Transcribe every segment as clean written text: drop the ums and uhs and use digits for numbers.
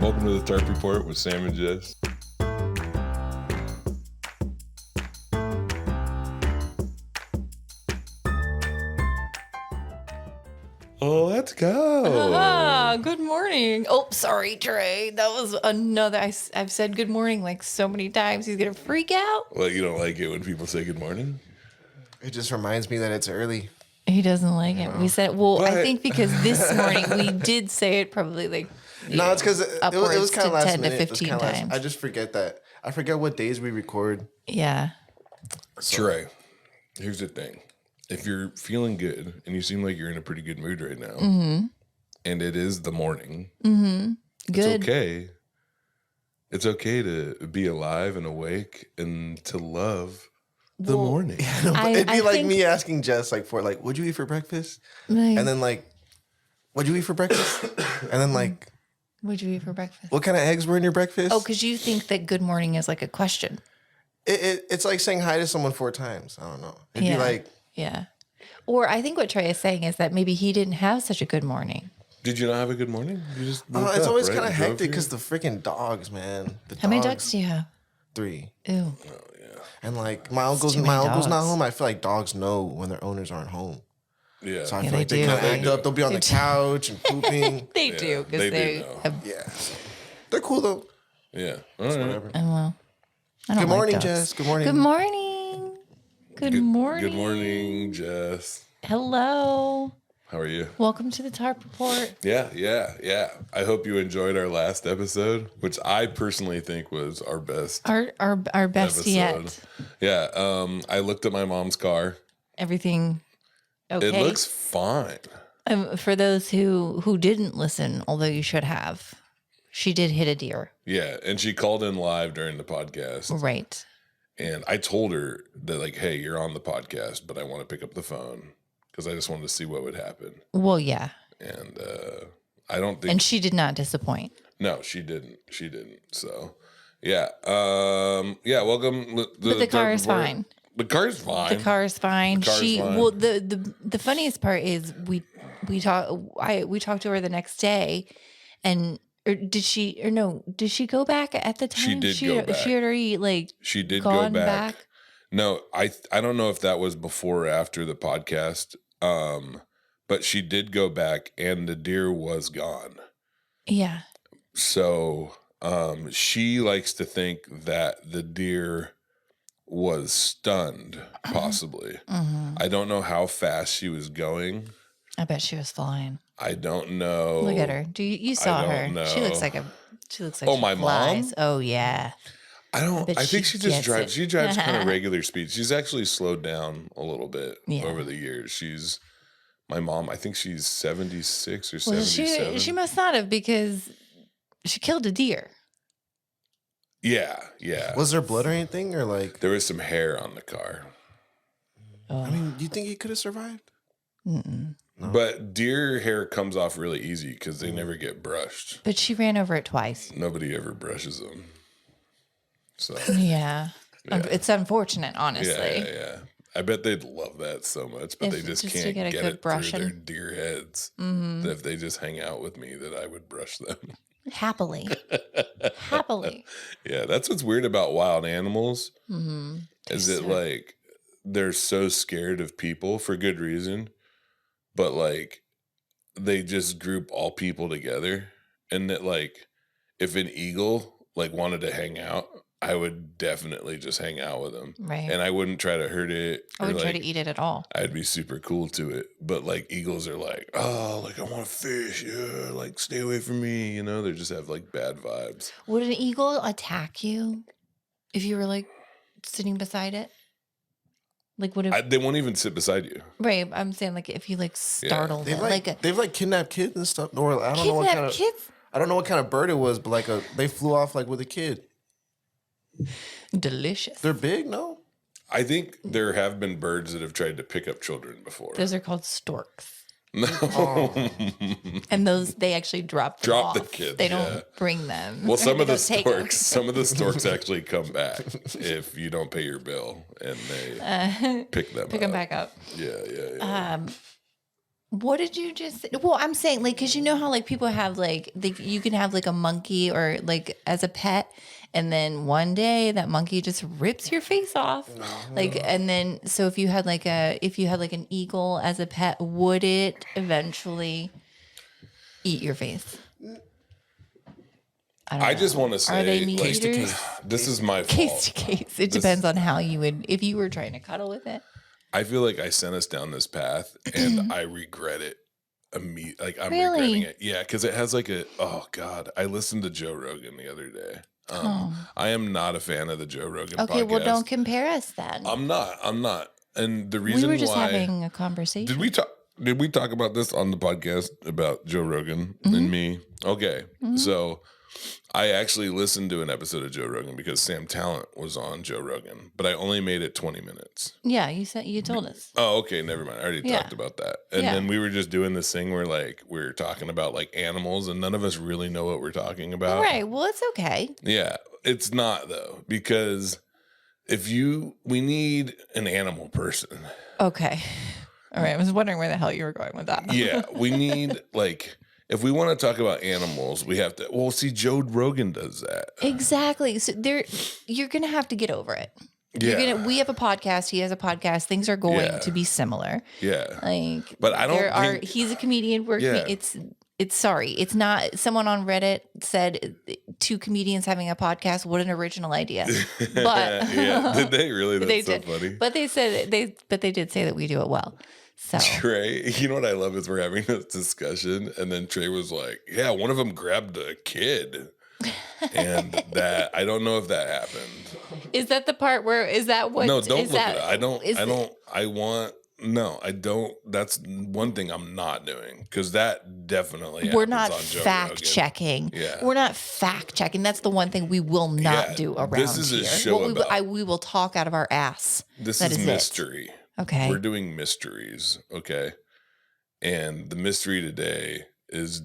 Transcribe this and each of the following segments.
Welcome to the Tarp Report with Sam and Jess. Let's go. Good morning. Oh, sorry, Trey. That was another. I've said good morning like so many times. He's going to freak out. Well, you don't like it when people say good morning? It just reminds me that it's early. He doesn't like it. We said, I think because this morning we did say it probably like. No, it's because it was kind of last 10 minute. to 15 times. I just forget that. I forget what days we record. Yeah. Trey, here's the thing. If you're feeling good and you seem like you're in a pretty good mood right now, and it is the morning, Good. it's okay. It's okay to be alive and awake and to love the morning. It'd be like me asking Jess, what'd you eat for breakfast? Like, And then, what'd you eat for breakfast? And then, what'd you eat for breakfast? what kind of eggs were in your breakfast? Oh, because you think that good morning is like a question. It's like saying hi to someone 4 times. I don't know. It'd be like... Yeah. Or I think what Trey is saying is that maybe he didn't have such a good morning. Did you not have a good morning? You just woke it's up, always right? kind of You drove hectic here? because the freaking dogs, man. How many dogs do you have? 3. Ew. And, my uncle's too many not dogs. home. I feel like dogs know when their owners aren't home. Yeah. So I Yeah, feel like they they do. kind of act up. They'll be on the couch and pooping. They do because they they do know. have. Yeah. They're cool, though. Yeah. All right. Whatever. Oh, well. I don't Good like morning, dogs. Jess. Good morning. Good morning. Good morning. Good morning, Jess. Hello. How are you? Welcome to the Tarp Report. Yeah. I hope you enjoyed our last episode, which I personally think was our best Our best episode. yet. Yeah. I looked at my mom's car. Everything okay? It looks fine. For those who didn't listen, although you should have, she did hit a deer. Yeah. And she called in live during the podcast. Right. And I told her that, hey, you're on the podcast, but I want to pick up the phone because I just wanted to see what would happen. Well, yeah. And I don't think. And she did not disappoint. No, she didn't. So, yeah. Welcome. But the car is fine. The car is fine. The car is fine. fine. Well, the funniest part is we talked to her the next day, and did she go back at the time? She did go back. She had already She did gone go back. No, I don't know if that was before or after the podcast. But she did go back, and the deer was gone. Yeah. So, she likes to think that the deer was stunned, possibly. I don't know how fast she was going. I bet she was flying. I don't know. Look at her. You saw don't her? know. She looks like Oh, she my flies. mom? Oh yeah. I think she just gets drives. it. She drives kind of regular speed. She's actually slowed down a little bit Yeah. over the years. My mom, I think she's 76 or Well, 77. she must not have because she killed a deer. Yeah. Was there blood or anything? Or There was some hair on the car. Oh. I mean, do you think he could have survived? Mm-mm. No. But deer hair comes off really easy because they never get brushed. But she ran over it twice. Nobody ever brushes them. So, Yeah. Yeah. It's unfortunate, honestly. yeah. I bet they'd love that so much, but If they just just to can't get a get good it brushing. through their deer heads. Mm-hmm. That if they just hang out with me, that I would brush them. Happily. Yeah, that's what's weird about wild animals. Mm-hmm. Is it they're so scared of people for good reason, but they just group all people together, and that if an eagle wanted to hang out, I would definitely just hang out with them, Right. and I wouldn't try to hurt it. I wouldn't try to eat it at all. I'd be super cool to it, but eagles are I want to fish, yeah, stay away from me, they just have bad vibes. Would an eagle attack you if you were sitting beside it? Would it? They won't even sit beside you. Right. I'm saying if you startled They've it, they've kidnapped kids and stuff. Or I don't know what kind of kids. I don't know what kind of bird it was, but they flew off with a kid. Delicious. They're big, no? I think there have been birds that have tried to pick up children before. Those are called storks. No. Oh. And they actually drop them Drop the off. kids, They yeah. don't bring them. Well, some They of the don't take them. storks actually come back if you don't pay your bill, and they pick them Pick them up. back up. Yeah. What did you just say? Well, I'm saying like, cause you know how like people have like, you can have like a monkey or like as a pet. And then one day that monkey just rips your face off. Like, and then, so if you had like an eagle as a pet, would it eventually eat your face? I don't I know. just want to Are they say, meat like, eaters? this is my Case fault. to case. It depends on how you would, if you were trying to cuddle with it. I feel like I sent us down this path, and I regret it. Like I'm Really? regretting it. Yeah, because it has like oh god. I listened to Joe Rogan the other day. I am not a fan of the Joe Rogan Okay, podcast. well, don't compare us then. I'm not. And the We reason were just why having a conversation. did we talk about this on the podcast about Joe Rogan and me? Okay. So I actually listened to an episode of Joe Rogan because Sam Talent was on Joe Rogan, but I only made it 20 minutes. Yeah, you told us. Oh, okay, never mind. I already Yeah. talked about that. And Yeah. then we were just doing this thing where like we're talking about like animals and none of us really know what we're talking about. Right. Well, it's okay. Yeah. It's not though, because we need an animal person. Okay. All right. I was wondering where the hell you were going with that. Yeah. We need like, if we want to talk about animals, we have to, well, see, Joe Rogan does that. Exactly. So you're going to have to get over it. Yeah. We have a podcast. He has a podcast. Things are going to be similar. Yeah. Like, But I don't think, he's a comedian. It's sorry. It's not, someone on Reddit said 2 comedians having a podcast. What an original idea. But yeah. Did they really? That's they so did. funny. But they said they did say that we do it well. So Trey, you know what I love is we're having this discussion, and then Trey was like, "Yeah, one of them grabbed a kid," and that I don't know if that happened. is that the part where is that what? No, don't is look that, at it. I don't. That's one thing I'm not doing because that definitely. We're not happens on Joe fact Rogan. checking. Yeah. We're not fact checking. That's the one thing we will not do around this is a here. show about- we will talk out of our ass. This That is is it. mystery. Okay. We're doing mysteries. Okay, and the mystery today is: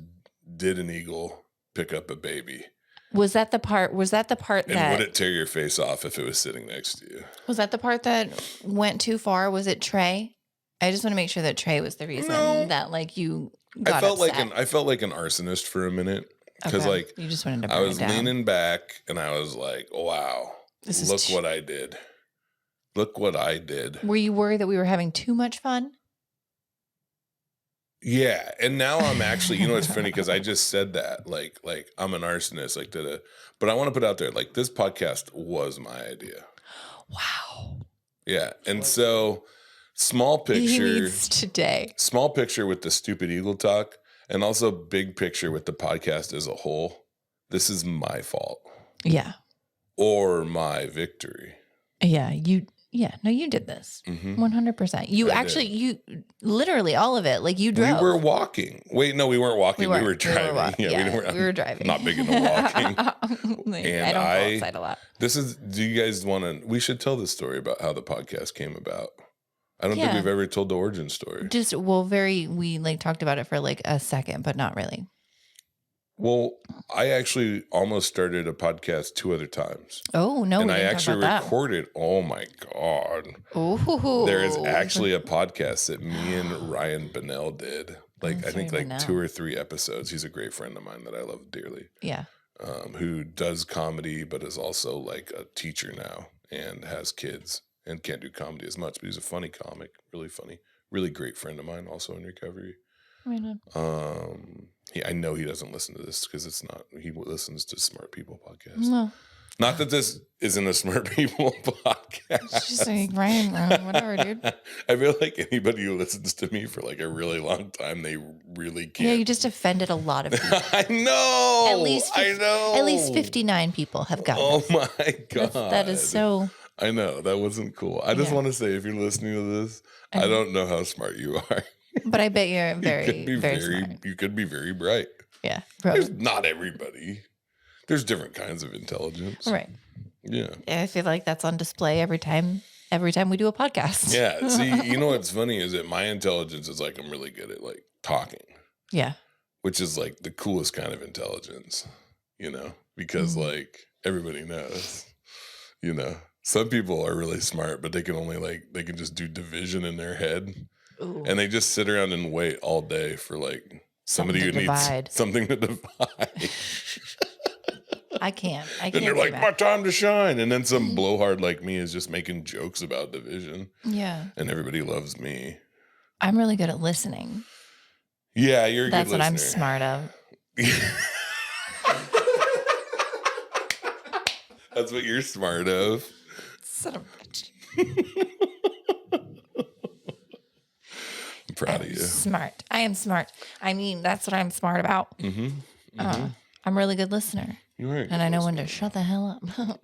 did an eagle pick up a baby? Was that the part And that would it tear your face off if it was sitting next to you? was that the part that went too far? Was it Trey? I just want to make sure that Trey was the reason that like you got I felt upset. like an arsonist for a minute because Okay. like You just wanted to I burn was it down. leaning back and I was like, "Wow, This is look what I did! Look what I did!" Were you worried that we were having too much fun? Yeah, and now I'm actually, you know, it's funny because I just said that like I'm an arsonist, like but I want to put out there like this podcast was my idea. Wow. Yeah, and so small He picture. means today. Small picture with the stupid eagle talk, and also big picture with the podcast as a whole. This is my fault Yeah. or my victory. Yeah. No, you did this. 100%. You I actually, you literally all of it. Like you drove. We were walking. Wait, no, we weren't walking. We were driving. We were driving. Not big into walking. I don't go outside a lot. Do you guys want to? We should tell the story about how the podcast came about. I don't think we've ever told the origin story. We like talked about it for like a second, but not really. Well, I actually almost started a podcast 2 other times. Oh, no. And we I didn't actually talk about recorded. Oh my God. that. Oh, There is actually a podcast that me and Ryan Bonnell did. Like, I think like Bonnell. 2 or 3 episodes. He's a great friend of mine that I love dearly. Yeah. Who does comedy, but is also like a teacher now and has kids and can't do comedy as much, but he's a funny comic, really funny, really great friend of mine, also in recovery. I know he doesn't listen to this because he listens to Smart People podcast. No. Not that this isn't a Smart People podcast. It's just like, Ryan, whatever, dude. I feel like anybody who listens to me for like a really long time, they really can't. Yeah, you just offended a lot of people. I know. I know. At least 59 people have gotten Oh this. my God. That is so. I know. That wasn't cool. I just want to say, if you're listening to this, I don't know how smart you are. But I bet you're very, you very smart. You could be very bright. Yeah. There's not everybody. There's different kinds of intelligence. Right. Yeah. I feel like that's on display every time we do a podcast. Yeah. See, you know what's funny is that my intelligence is like I'm really good at like talking. Yeah. Which is like the coolest kind of intelligence, because like everybody knows, some people are really smart, but they can just do division in their head. Ooh. And they just sit around and wait all day for like somebody who Something to needs divide. something to divide. I can't. And they're do like, that. my time to shine. And then some blowhard like me is just making jokes about division. Yeah. And everybody loves me. I'm really good at listening. Yeah, you're a That's good what I'm listener. smart of. That's what you're smart of. Son of a bitch. I'm proud of you. Smart. I am smart. I mean, that's what I'm smart about. I'm a really good listener. You are a good And I know when listener. to shut the hell up.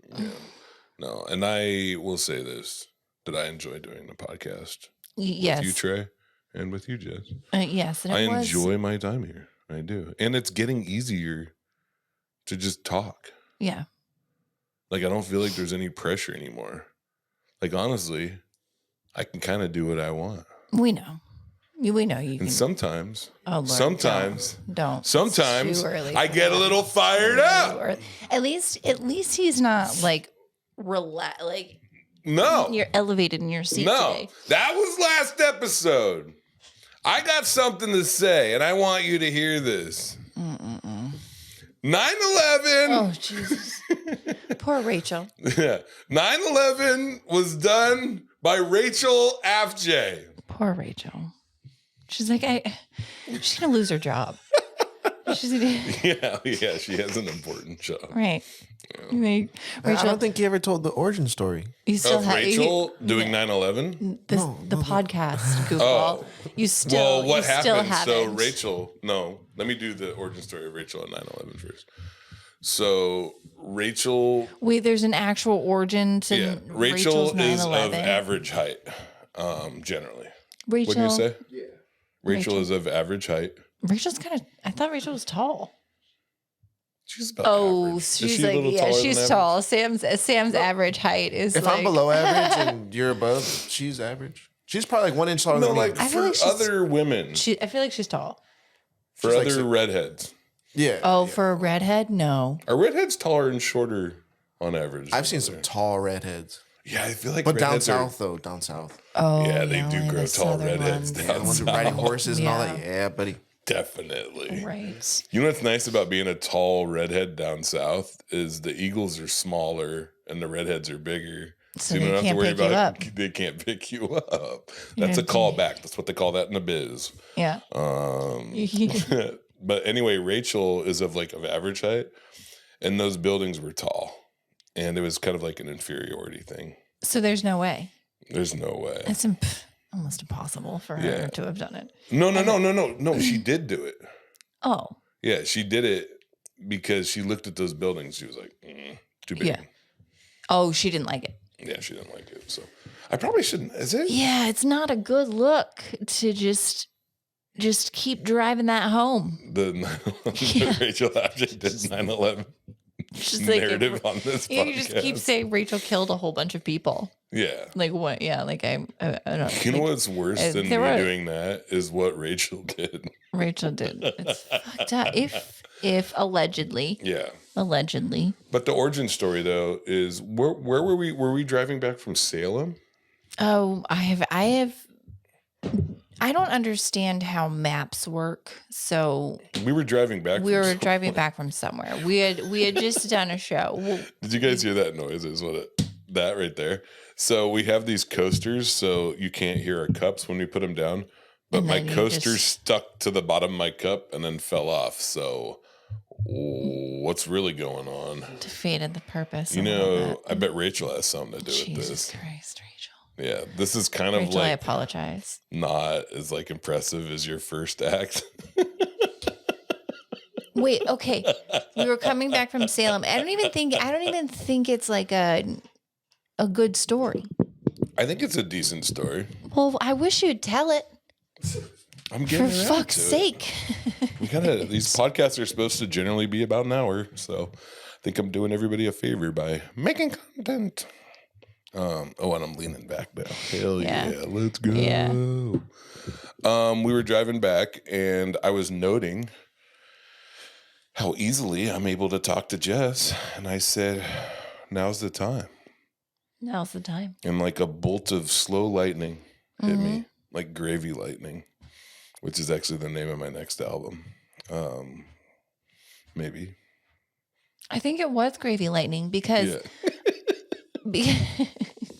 No, and I will say this, that I enjoy doing the podcast Yes. with you, Trey, and with you, Jess. Yes. And I it was, enjoy my time here. I do. And it's getting easier to just talk. Yeah. Like, I don't feel like there's any pressure anymore. Like, honestly, I can kind of do what I want. We know. We know you can. And sometimes, Oh, Lord, sometimes, don't. sometimes It's too early I for get a that. little fired up. Or at least he's not like like No. you're elevated in your seat No, today. that was last episode. I got something to say, and I want you to hear this. 9/11. Oh Jesus. Poor Rachel. Yeah, 9/11 was done by Rachel Afjay. Poor Rachel. She's like, she's gonna lose her job. She's Yeah, she has an important job. right. Like, I Rachel, don't think you ever told the origin story. you still Of have Rachel doing 9/11. the podcast goofball. Oh. You still Well, what you still happened? So haven't. Rachel, no, let me do the origin story of Rachel at 9/11 first. So Rachel, Wait, there's an actual origin to yeah, Rachel's Rachel is 9/11. of average height, generally. Rachel, Wouldn't you say? Yeah. Rachel Rachel. is of average height. Rachel's kind of. I thought Rachel was tall. She's about Oh, average. Is she's she a like, little yeah, taller she's than tall. Sam's average height is If like, I'm below average and you're above, she's average. She's probably like 1 inch taller average? No, than me. like I feel for like she's- other women, I feel like she's tall. for she's other like six- redheads. Yeah. Oh, yeah. for a redhead, no. Are redheads taller and shorter on average? I've seen some tall redheads. Yeah, I feel like But down redheads are- south, though, down south. Oh, Yeah, they do only grow the tall southern redheads ones. down The ones south. riding horses and all Yeah. that. Yeah, buddy. Definitely. Right. You know what's nice about being a tall redhead down south is the eagles are smaller and the redheads are bigger. So you they don't have to can't worry pick you about up. they can't pick you up. You That's a know, callback. That's what they call that in the biz. Yeah. But anyway, Rachel is of average height, and those buildings were tall, and it was kind of like an inferiority thing. So there's no way. There's no way. It's almost impossible for her Yeah. to have done it. No. She did do it. Oh, Yeah, she did it because she looked at those buildings. She was like, too big. Yeah. oh, she didn't like it. Yeah, she didn't like it. So I probably shouldn't. Is it? Yeah, it's not a good look to just keep driving that home. The Yeah. Rachel Abject did 9/11 Just like narrative on this you podcast. just keep saying Rachel killed a whole bunch of people. Yeah. Like what? Yeah, like I don't. You know like, what's worse than me there were- doing that is what Rachel did. Rachel did. It's fucked up. If allegedly, Yeah. But the origin story though is where were we? Were we driving back from Salem? Oh, I don't understand how maps work. So We were driving back. we from were Salem. driving back from somewhere. We had just done a show. Well, Did you guys hear that noise? Is that right there? So we have these coasters, so you can't hear our cups when we put them down. But And my then you coaster just- stuck to the bottom of my cup and then fell off. So what's really going on? defeated the purpose. You a little know, bit. I bet Rachel has something to do with Jesus this. Christ, Rachel. Yeah, this is kind of Rachel, I like apologize. not as impressive as your first act. Wait, okay. We were coming back from Salem. I don't even think it's like a good story. I think it's a decent story. Well, I wish you'd tell it. I'm For getting around fuck's to it. sake. These podcasts are supposed to generally be about an hour, so I think I'm doing everybody a favor by making content. And I'm leaning back now. Hell Yeah. yeah, let's go. Yeah. We were driving back, and I was noting how easily I'm able to talk to Jess, and I said, "Now's the time." Now's the time. And like a bolt of slow lightning hit me. like Gravy Lightning, which is actually the name of my next album. Maybe. I think it was Gravy Lightning because Yeah.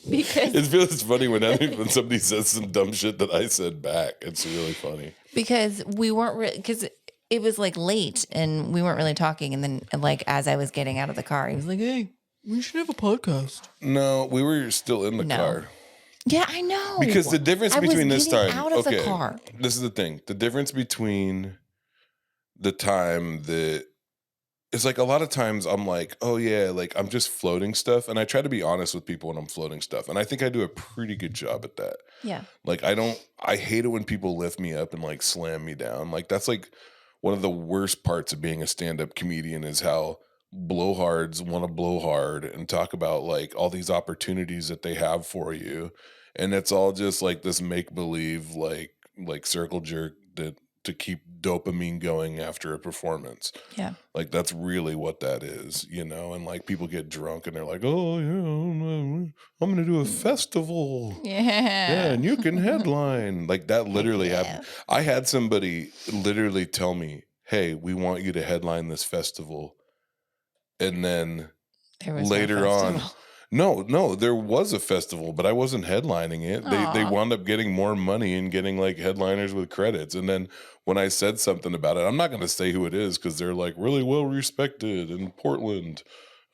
because It feels funny when somebody says some dumb shit that I said back. It's really funny. because we weren't because it was like late and we weren't really talking. And then like as I was getting out of the car, he was like, "Hey, we should have a podcast." No, we were still in the No. car. Yeah, I know. Because the difference I was between this getting time, out of the okay, car. this is the thing. The difference between the time that it's like a lot of times I'm like, oh yeah, like I'm just floating stuff. And I try to be honest with people when I'm floating stuff. And I think I do a pretty good job at that. Yeah. Like I hate it when people lift me up and like slam me down. Like that's like one of the worst parts of being a stand-up comedian is how blowhards want to blow hard and talk about like all these opportunities that they have for you. And it's all just like this make-believe like circle jerk that to keep dopamine going after a performance. Yeah. Like that's really what that is, you know? And like people get drunk and they're like, "Oh, yeah, I'm going to do a festival." Yeah. Yeah, and you can headline. Like that literally happened. I had somebody literally tell me, "Hey, we want you to headline this festival." And then There was later no on, festival. no, there was a festival, but I wasn't headlining it. They Aw. wound up getting more money and getting like headliners with credits. And then when I said something about it, I'm not going to say who it is because they're like really well respected in Portland.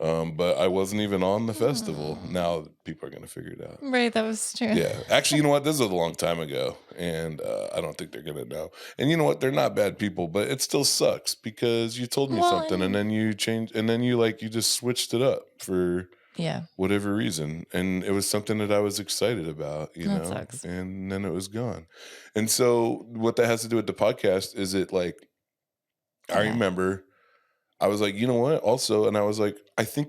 But I wasn't even on the festival. Now people are going to figure it out. Right, that was true. Yeah. Actually, you know what? This is a long time ago, and I don't think they're going to know. And you know what? They're not bad people, but it still sucks because you told me Well, something and then you changed, and then you just switched it up for Yeah. whatever reason. And it was something that I was excited about, you That know, sucks. and then it was gone. And so what that has to do with the podcast is it like, I Yeah. remember I was like, you know what? Also, and I was like, I think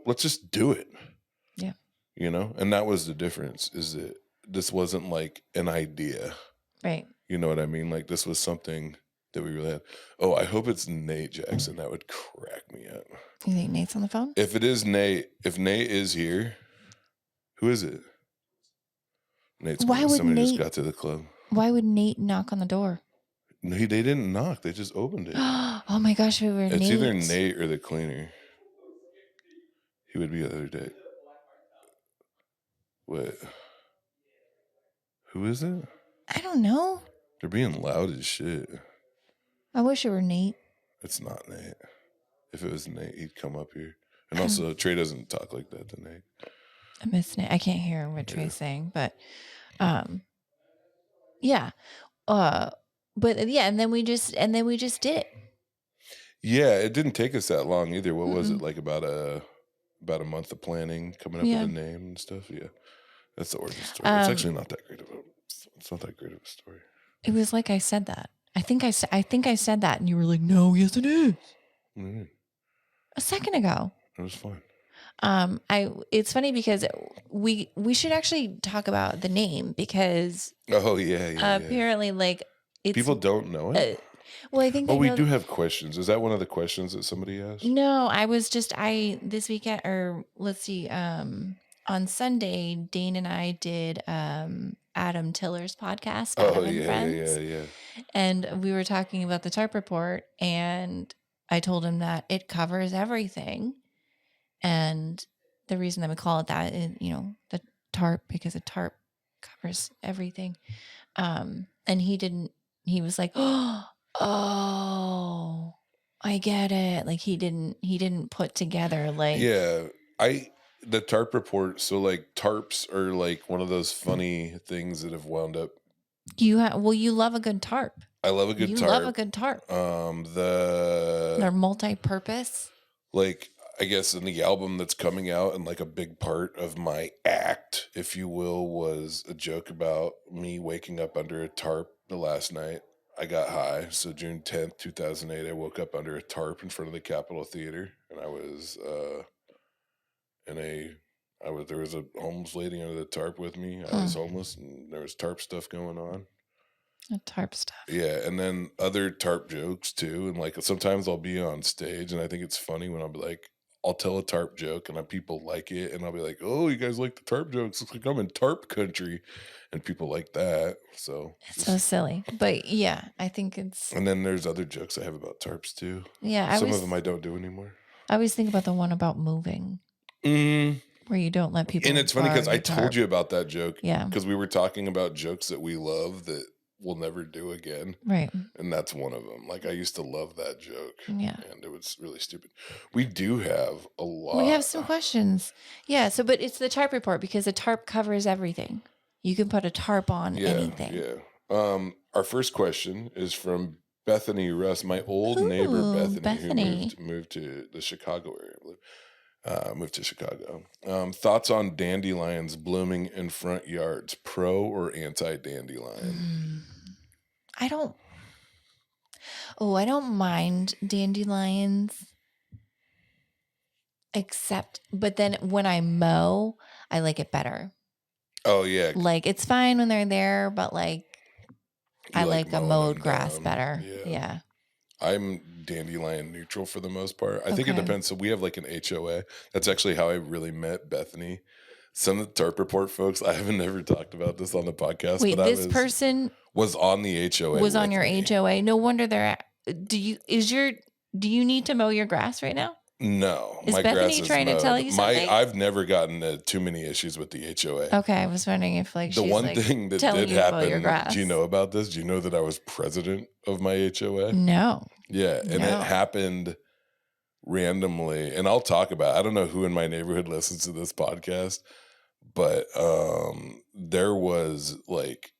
let's just do it. Yeah. You know? And that was the difference is that this wasn't like an idea. Right. You know what I mean? Like this was something that we really had. Oh, I hope it's Nate Jackson. That would crack me up. You think Nate's on the phone? If it is Nate, if Nate is here, who is it? Nate's Why cool. would Somebody just Nate- got to the club. Why would Nate knock on the door? No, they didn't knock. They just opened it. Oh my gosh, we were It's Nate. either Nate or the cleaner. He would be the other day. What? Who is it? I don't know. They're being loud as shit. I wish it were Nate. It's not Nate. If it was Nate, he'd come up here. And also, Trey doesn't talk like that to Nate. I miss Nate. I can't hear what Trey's saying, but yeah. But yeah, and then we just did it. Yeah, it didn't take us that long either. What was it, like about a month of planning, coming up with a name and stuff? Yeah. That's the origin story. It's actually not that great of a story. It was like I said that. I think I said that, and you were like, "No, yes, it is." Mm-hmm. A second ago. It was fun. It's funny because we should actually talk about the name because Oh yeah. apparently like it's People don't know it. Well, I think they we know do have questions. Is that one of the questions that somebody asked? No, this weekend, or let's see, on Sunday, Dane and I did Adam Tiller's podcast, Adam and Friends. Yeah. And we were talking about the Tarp Report, and I told him that it covers everything. And the reason that we call it that is, the tarp, because a tarp covers everything. And he was like, oh, I get it. Like he didn't put together like. Yeah. The Tarp Report. So like tarps are like one of those funny things that have wound up. You love a good tarp. I love a good tarp. You love a good tarp. They're multi-purpose. Like, I guess in the album that's coming out, and like a big part of my act, if you will, was a joke about me waking up under a tarp the last night. I got high. So June 10th, 2008, I woke up under a tarp in front of the Capitol Theater, and I was there was a homeless lady under the tarp with me. I was homeless, and there was tarp stuff going on. Tarp stuff. Yeah, and then other tarp jokes too. And like sometimes I'll be on stage, and I think it's funny when I'll be like, I'll tell a tarp joke and people like it, and I'll be like, "Oh, you guys like the tarp jokes? Looks like I'm in tarp country," and people like that. So, It's so silly. But yeah, I think it's and then there's other jokes I have about tarps too. yeah. Some of them I don't do anymore. I always think about the one about moving, Mm. where you don't let people. And it's funny borrow because I your told tarp. you about that joke. Yeah. Because we were talking about jokes that we love that we'll never do again. Right. And that's one of them. Like, I used to love that joke. Yeah. And it was really stupid. We do have a lot. We have some questions. Yeah. So, but it's the tarp report because the tarp covers everything. You can put a tarp on anything. Yeah. Our first question is from Bethany Russ, my old neighbor Ooh, Bethany, who moved to the Chicago area. Moved to Chicago. Thoughts on dandelions blooming in front yards, pro or anti dandelion? I don't mind dandelions, but then when I mow, I like it better. Oh yeah, Like it's fine when they're there, but like I like a mowing mowed them grass down. better. Yeah. Yeah. I'm dandelion neutral for the most part. I think it Okay. depends. So we have like an HOA. That's actually how I really met Bethany. Some of the Tarp Report folks, I haven't ever talked about this on the podcast. Wait, but this person was on the HOA. was on with your me. HOA. No wonder they're do you need to mow your grass right now? No, Is my Bethany grass trying is to tell mowed. you something? I've never gotten too many issues with the HOA. Okay, I was wondering if like The she's one like thing that telling did you to mow your happen, grass. do you know about this? Do you know that I was president of my HOA? No. Yeah, and No. it happened randomly. And I'll talk about, I don't know who in my neighborhood listens to this podcast, but there was like,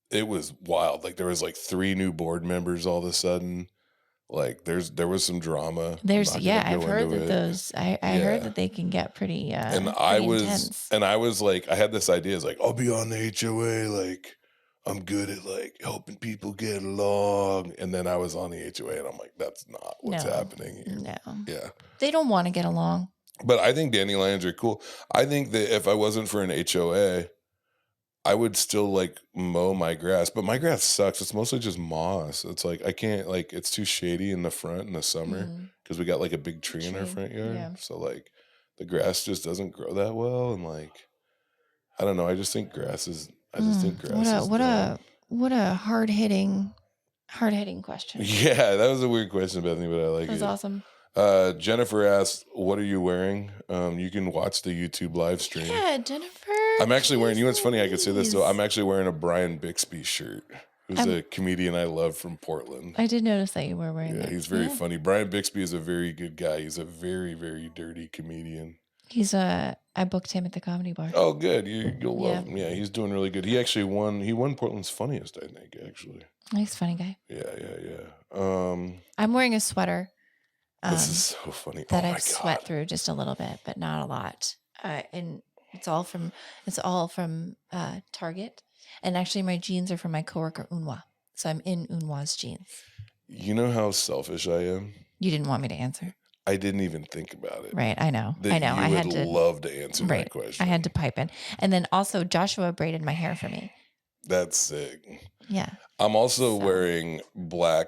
it was wild. Like there was like 3 new board members all of a sudden. Like there was some drama. I've heard that those I heard that they can get pretty and intense. I was like, I had this idea, it's like, I'll be on the HOA, like I'm good at like helping people get along. And then I was on the HOA and I'm like, that's not what's happening here. No. Yeah. They don't want to get along. But I think dandelions are cool. I think that if I wasn't for an HOA, I would still like mow my grass, but my grass sucks. It's mostly just moss. It's like I can't, like, it's too shady in the front in the summer because we got like a big tree in our front yard. Yeah. So like the grass just doesn't grow that well, and like I don't know. I just think grass is. What a hard hitting question. Yeah, that was a weird question, Bethany, but I like it. That was awesome. Jennifer asked, "What are you wearing?" You can watch the YouTube live stream. Yeah, Jennifer. I'm actually wearing. You know what's funny? I could say this. So I'm actually wearing a Brian Bixby shirt, who's a comedian I love from Portland. I did notice that you were wearing that. Yeah, he's very funny. Brian Bixby is a very good guy. He's a very, very dirty comedian. I booked him at the Comedy Bar. Oh, good. You'll love him. Yeah, he's doing really good. He actually won. He won Portland's funniest, I think. Actually. He's a funny guy. Yeah. I'm wearing a sweater. This is so funny. That I've sweat through just a little bit, but not a lot. And it's all from Target. And actually, my jeans are from my coworker Unwa, so I'm in Unwa's jeans. You know how selfish I am. You didn't want me to answer. I didn't even think about it. Right, I know. I had to love to answer that question. I had to pipe in, and then also Joshua braided my hair for me. That's sick. Yeah. I'm also wearing black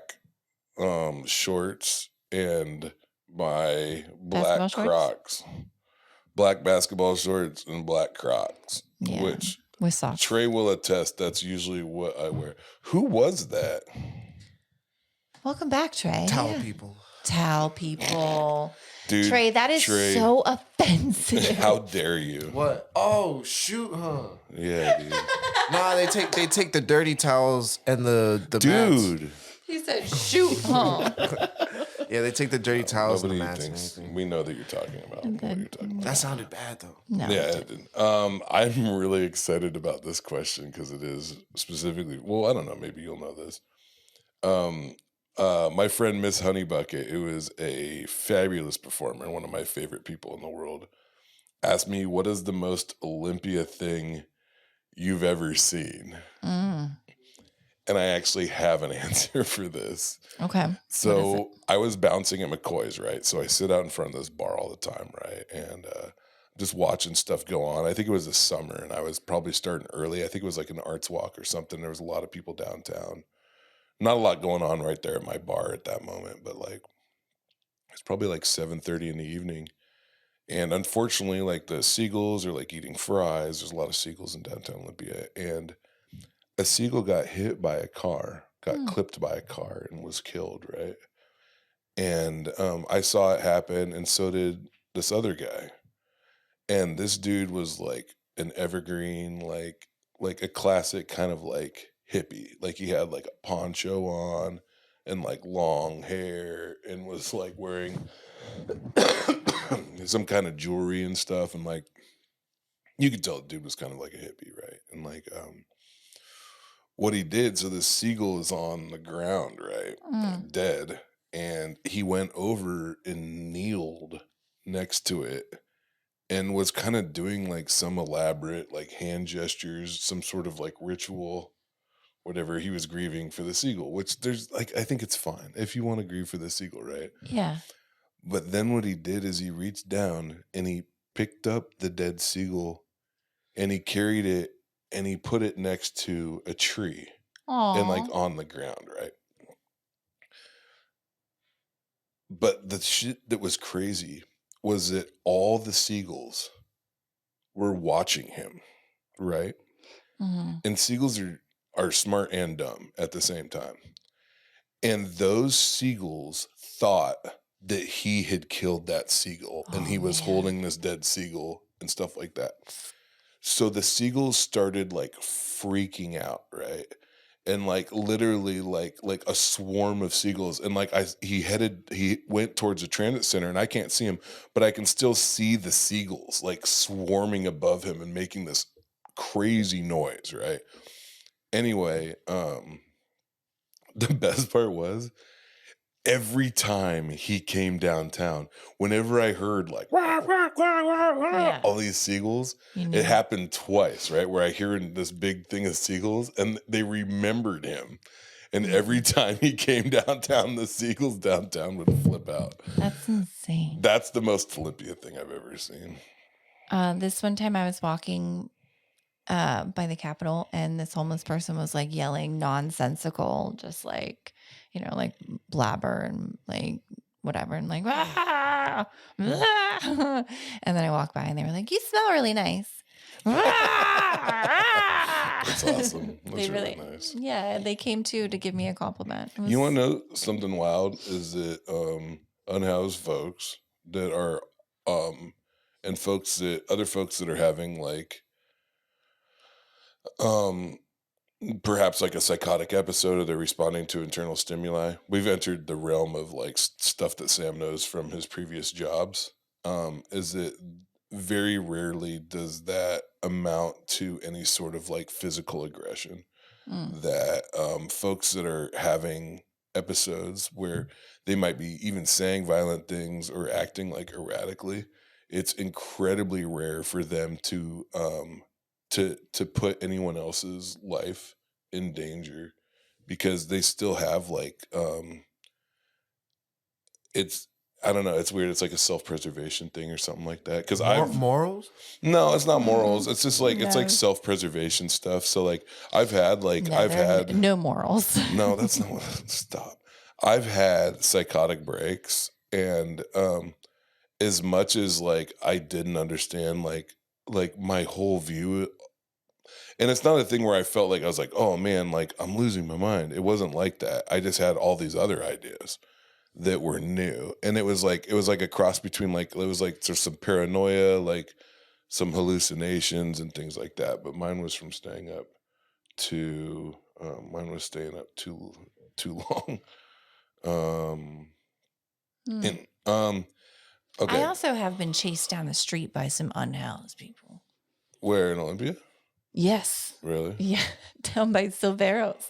shorts and my black Crocs. Black basketball shorts and black Crocs. Yeah. Which with socks. Trey will attest that's usually what I wear. Who was that? Welcome back, Trey. Towel people. Dude, Trey, that is so offensive. How dare you? What? Oh, shoot, huh? Yeah, dude. Nah, they take the dirty towels and the dude. mats. He said, "Shoot, huh?" Yeah, they take the dirty towels and the mats. Thinks we know that you're talking about. What you're talking about. That sounded bad though. No. Yeah, it didn't. I'm really excited about this question because it is specifically. Well, I don't know. Maybe you'll know this. My friend Miss Honeybucket, who is a fabulous performer, one of my favorite people in the world, asked me, "What is the most Olympia thing you've ever seen?" And I actually have an answer for this. Okay. So I was bouncing at McCoy's, right? So I sit out in front of this bar all the time, right? And just watching stuff go on. I think it was the summer, and I was probably starting early. I think it was like an arts walk or something. There was a lot of people downtown. Not a lot going on right there at my bar at that moment, but like, It's probably like 7:30 in the evening. And unfortunately, like the seagulls are like eating fries. There's a lot of seagulls in downtown Olympia. And a seagull got hit by a car, got Hmm. clipped by a car and was killed, right? And I saw it happen, and so did this other guy. And this dude was like an evergreen, like a classic kind of like hippie. Like he had like a poncho on and like long hair and was like wearing some kind of jewelry and stuff. And like you could tell the dude was kind of like a hippie, right? And like what he did, so this seagull is on the ground, right? Mm. Dead. And he went over and kneeled next to it and was kind of doing like some elaborate like hand gestures, some sort of like ritual, whatever. He was grieving for the seagull, which there's like, I think it's fine if you want to grieve for the seagull, right? Yeah. But then what he did is he reached down and he picked up the dead seagull and he carried it and he put it next to a tree and like Aw. on the ground, right? But the shit that was crazy was that all the seagulls were watching him, right? Mhm. And seagulls are smart and dumb at the same time. And those seagulls thought that he had killed that seagull and Oh, he was man. holding this dead seagull and stuff like that. So the seagulls started like freaking out, right? And like literally like a swarm of seagulls. And like he went towards a transit center and I can't see him, but I can still see the seagulls like swarming above him and making this crazy noise, right? Anyway, the best part was every time he came downtown, whenever I heard like "Wah, wah, wah, wah, wah," Yeah. all these seagulls, You it knew. happened twice, right? Where I hear this big thing of seagulls and they remembered him. And every time he came downtown, the seagulls downtown would flip out. That's insane. That's the most Olympia thing I've ever seen. This one time I was walking by the Capitol, and this homeless person was like yelling nonsensical, just like, like blabber and like whatever, and like, "Ah, ah." And then I walked by and they were like, "You smell really nice." That's awesome. That's They really really, nice. yeah, they came to give me a compliment. It You want to was- know something wild? Is that unhoused folks that are and other folks that are having like um perhaps like a psychotic episode or they're responding to internal stimuli. We've entered the realm of like stuff that Sam knows from his previous jobs. Is that very rarely does that amount to any sort of like physical aggression. Mm. That folks that are having episodes where they might be even saying violent things or acting like erratically, it's incredibly rare for them to put anyone else's life in danger because they still have like it's I don't know, it's weird. It's like a self-preservation thing or something like that. Because Morals? no, it's not morals. It's just like it's No. like self-preservation stuff. So like I've had No, there are no morals. no, that's not what stop. I've had psychotic breaks and as much as like I didn't understand like my whole view and it's not a thing where I felt like I was like, "Oh man, like I'm losing my mind." It wasn't like that. I just had all these other ideas that were new. And it was like a cross between like it was like there's some paranoia, like some hallucinations and things like that, but mine was from staying up too mine was staying up too long. Um Hmm. and I okay, also have been chased down the street by some unhoused people. where in Olympia? Yes. Really? Yeah. Down by Silveros.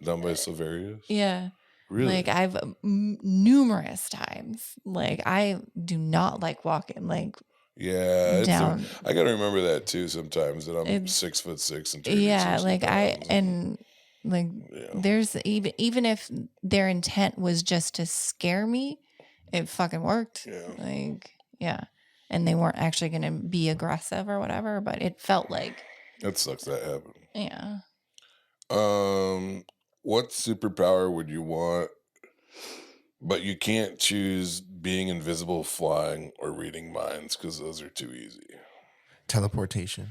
Down by Silverius? Yeah. Really? Like I've numerous times. Like I do not like walking like Yeah, down. I gotta remember that too. Sometimes that I'm It's- 6'6" and 30, Yeah, 60 like pounds. and like Yeah. there's even if their intent was just to scare me, it fucking worked. Yeah. Like yeah. And they weren't actually going to be aggressive or whatever, but it felt like That sucks that happened. yeah. What superpower would you want? But you can't choose being invisible, flying, or reading minds, because those are too easy. Teleportation.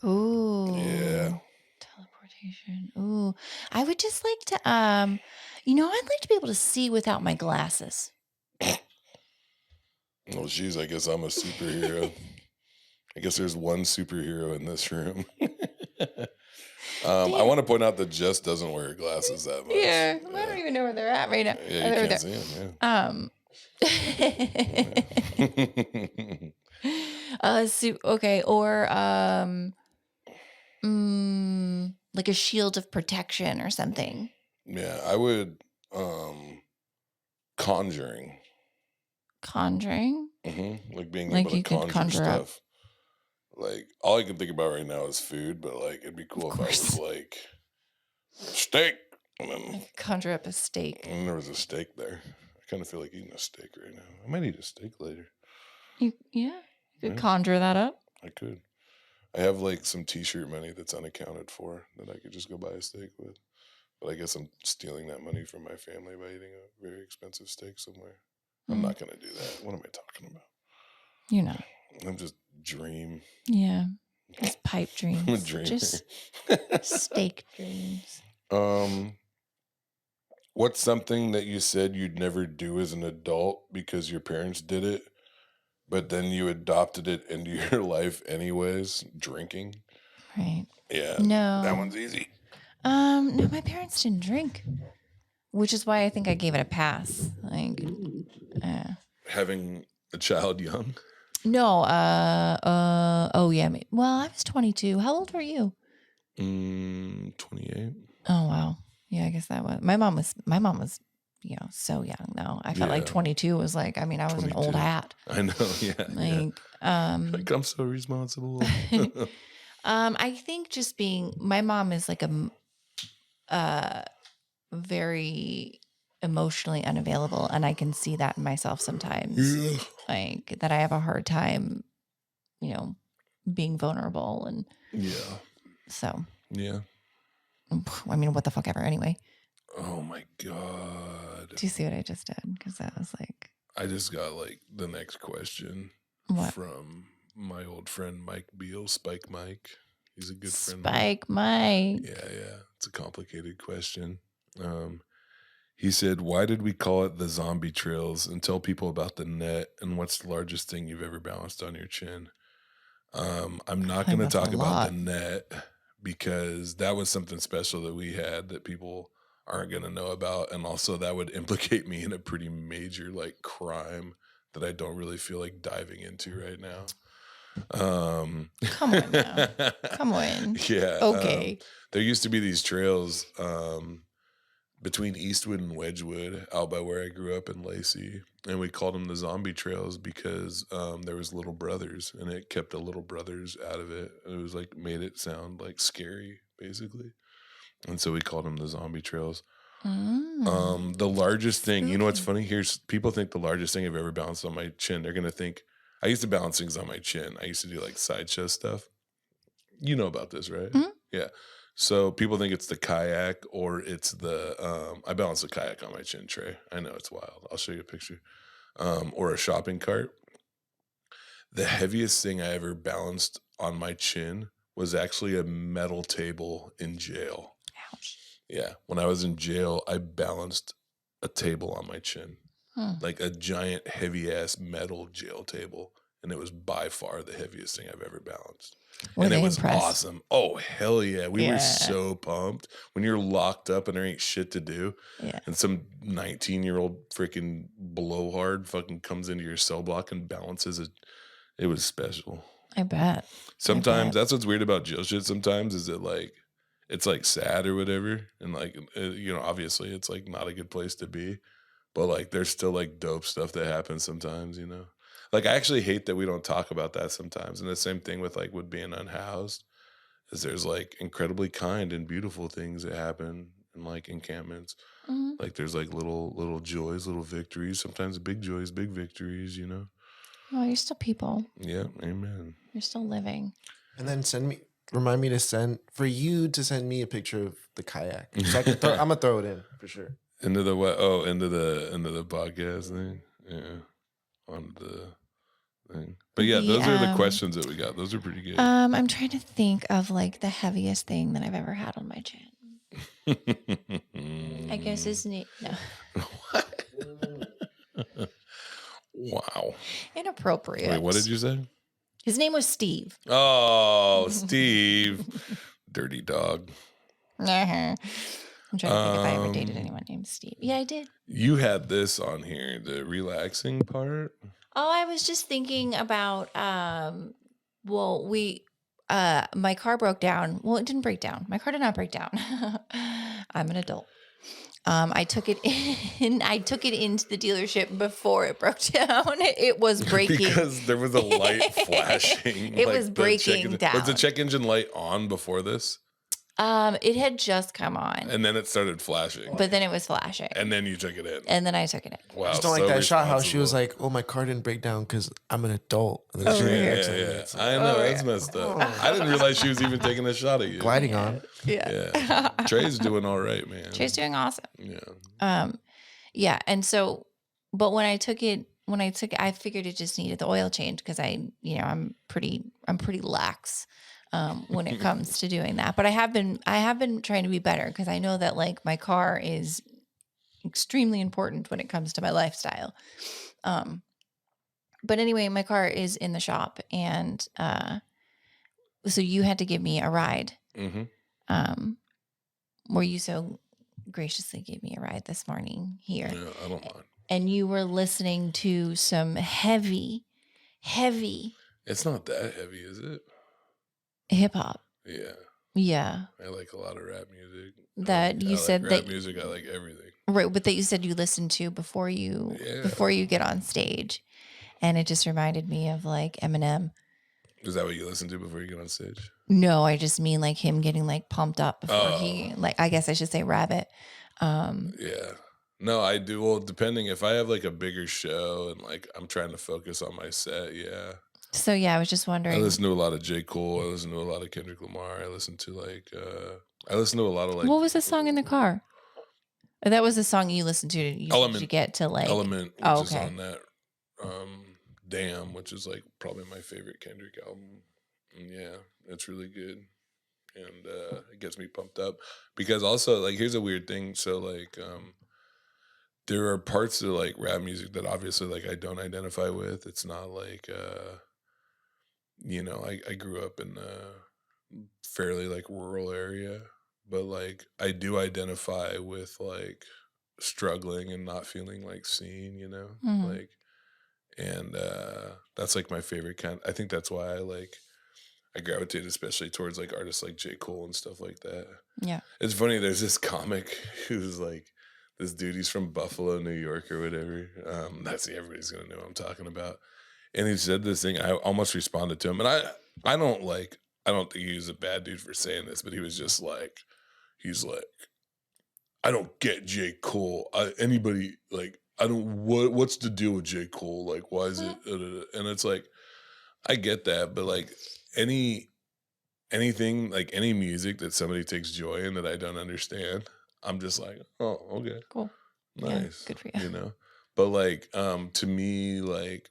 Ooh. Yeah. Teleportation. Ooh. I would just like to I'd like to be able to see without my glasses. Well, geez, I guess I'm a superhero. I guess there's one superhero in this room. I Damn. want to point out that Jess doesn't wear glasses that much. Yeah. I don't even know where they're at right now. Yeah, Oh, you they're can't there. see him. Okay, or like a shield of protection or something. Yeah, I would conjuring. Conjuring? Like being Like able to you could conjure conjure up. stuff. Like all I can think about right now is food, but like it'd be cool if I was like steak, and then Conjure up a steak. and there was a steak there. I kind of feel like eating a steak right now. I might eat a steak later. You could conjure that up. I could. I have like some t-shirt money that's unaccounted for that I could just go buy a steak with. But I guess I'm stealing that money from my family by eating a very expensive steak somewhere. I'm not going to do that. What am I talking about? You're not. I'm just dream. Yeah. Just pipe dreams. I'm a dreamer. Just steak dreams. What's something that you said you'd never do as an adult because your parents did it, but then you adopted it into your life anyways? Drinking. Right. Yeah. No. That one's easy. No, my parents didn't drink, which is why I think I gave it a pass. Like, Having a child young. no. Oh yeah. Well, I was 22. How old were you? 28. Oh wow. Yeah, I guess that was my mom was so young though. I felt like 22 was like, I mean, I was an old 22. hat. I know, yeah. Like, Like I'm so responsible. I think just being my mom is like a very emotionally unavailable, and I can see that in myself sometimes. Yeah. Like that I have a hard time, being vulnerable, and Yeah. so Yeah. I mean, what the fuck ever. Anyway, Oh my God. do you see what I just did? Because that was like, I just got like the next question what? from my old friend Mike Beal, Spike Mike. He's a good friend. Spike Mike. Yeah. It's a complicated question. He said, "Why did we call it the zombie trails? And tell people about the net. And what's the largest thing you've ever balanced on your chin?" I'm not going to That's a talk about lot. the net because that was something special that we had that people aren't going to know about. And also that would implicate me in a pretty major like crime that I don't really feel like diving into right now. Come on now. Come on. Yeah. Okay. There used to be these trails between Eastwood and Wedgwood out by where I grew up in Lacey. And we called them the zombie trails because there was little brothers and it kept the little brothers out of it. It was like made it sound like scary, basically. And so we called them the zombie trails. The largest thing, you know what's funny? Here's people think the largest thing I've ever balanced on my chin. They're gonna think I used to balance things on my chin. I used to do like sideshow stuff. You know about this, right? Yeah. So people think it's the kayak or it's the I balance the kayak on my chin tray. I know it's wild. I'll show you a picture. Or a shopping cart. The heaviest thing I ever balanced on my chin was actually a metal table in jail. Ouch. Yeah. When I was in jail, I balanced a table on my chin. Like a giant heavy ass metal jail table. And it was by far the heaviest thing I've ever balanced. And it was awesome. Oh, hell yeah. We were so pumped. When you're locked up and there ain't shit to do. Yeah. And some 19-year-old freaking blowhard fucking comes into your cell block and balances it. It was special. I bet. Sometimes that's what's weird about jail shit sometimes is that like it's like sad or whatever. And like, obviously it's like not a good place to be. But like there's still like dope stuff that happens sometimes, Like I actually hate that we don't talk about that sometimes. And the same thing with like with being unhoused is there's like incredibly kind and beautiful things that happen in like encampments. Like there's like little joys, little victories, sometimes big joys, big victories, Oh, you're still people. Yeah, amen. You're still living. And then remind me to send me a picture of the kayak. So I'm gonna throw it in for sure. Into the what? Oh, into the podcast thing. Yeah. on the thing. But yeah, those are the questions that we got. Those are pretty good. I'm trying to think of like the heaviest thing that I've ever had on my chin. I guess his name. No. Wow. Inappropriate. Wait, what did you say? His name was Steve. Oh, Steve. Dirty dog. I'm trying to think if I ever dated anyone named Steve. Yeah, I did. You had this on here, the relaxing part. Oh, I was just thinking about well, my car broke down. Well, it didn't break down. My car did not break down. I'm an adult. I took it into the dealership before it broke down. It was breaking. Because there was a light flashing. It was breaking down. Was the check engine light on before this? It had just come on. And then it started flashing. But then it was flashing. And then you took it in. And then I took it in. Wow. I just don't like that shot how she was like, oh, my car didn't break down because I'm an adult. And then she Yeah. I know, that's messed up. I didn't realize she was even taking a shot at you. gliding on. Yeah. Trey's doing all right, man. Trey's doing awesome. Yeah. Yeah. And so, but when I took it, I figured it just needed the oil change because I'm pretty lax when it comes to doing that. But I have been trying to be better because I know that like my car is extremely important when it comes to my lifestyle. But anyway, my car is in the shop, and so you had to give me a ride. Mm-hmm. Where you so graciously gave me a ride this morning here. Yeah, I don't mind. And you were listening to some heavy It's not that heavy, is it? hip hop. Yeah. Yeah. I like a lot of rap music. That you said rap that music, I like everything. Right, but that you said you listened to before you get on stage. And it just reminded me of like Eminem. Is that what you listen to before you get on stage? No, I just mean like him getting like pumped up before he I guess I should say Rabbit. Yeah. No, I do. Well, depending if I have like a bigger show and like I'm trying to focus on my set, yeah. So yeah, I was just wondering. I listen to a lot of J. Cole. I listen to a lot of Kendrick Lamar. I listen to a lot of like. What was the song in the car? That was the song you listened to. You get to like Element, which is on that. Damn, which is like probably my favorite Kendrick album. And yeah, it's really good, and it gets me pumped up because also like here's a weird thing. So like there are parts of like rap music that obviously like I don't identify with. It's not like I grew up in a fairly like rural area, but like I do identify with like struggling and not feeling like seen, like, and that's like my favorite kind. I think that's why I gravitate especially towards like artists like J. Cole and stuff like that. Yeah. It's funny, there's this comic who's like this dude, he's from Buffalo, New York or whatever. Everybody's gonna know what I'm talking about. And he said this thing, I almost responded to him. And I don't think he was a bad dude for saying this, but he was just like, I don't get J. Cole. What's the deal with J. Cole? Like, why is it? And it's like, I get that, but like anything, like any music that somebody takes joy in that I don't understand, I'm just like, oh, okay. Cool. Nice. Yeah, good for you. But like, to me, like,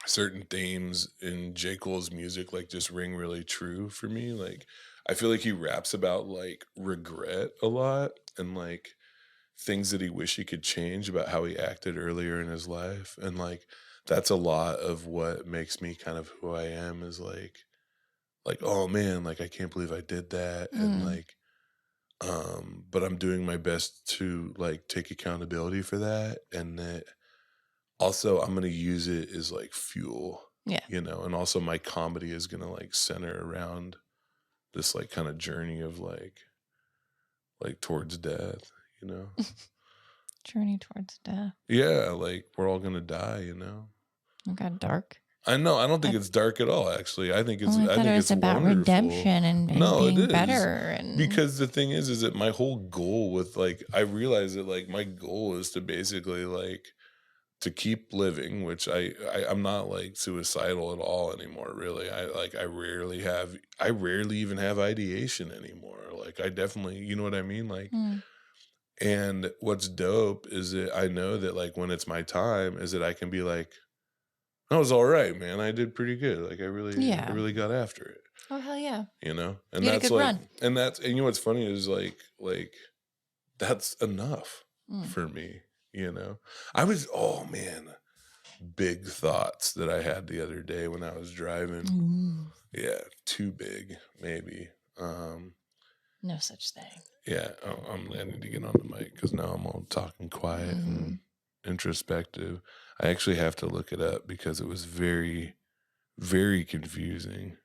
certain themes in J. Cole's music like just ring really true for me. Like I feel like he raps about like regret a lot and like things that he wish he could change about how he acted earlier in his life. And like that's a lot of what makes me kind of who I am is like oh man, like I can't believe I did that. And like but I'm doing my best to like take accountability for that, and that also I'm going to use it as like fuel. Yeah. And also my comedy is going to like center around this like kind of journey of like towards death, Journey towards death. Yeah, like we're all going to die, It got dark. I know. I don't think it's dark at all. Actually, I think it's. I thought it was about wonderful. redemption and being better. And because the thing is that my whole goal with like I realize that like my goal is to basically like to keep living, which I'm not like suicidal at all anymore. Really, I rarely even have ideation anymore. Like I definitely, you know what I mean? Like And what's dope is that I know that like when it's my time is that I can be like, I was all right, man. I did pretty good. Like I Yeah. really got after it, Oh, hell yeah. you know? And You had a that's good like, run. and you know what's funny is like that's enough Mm. for me, you know? Oh man, big thoughts that I had the other day when I was driving. Ooh, Yeah, too big, maybe. no such thing. Yeah, I need to get on the mic because now I'm all talking quiet and introspective. I actually have to look it up because it was very, very confusing.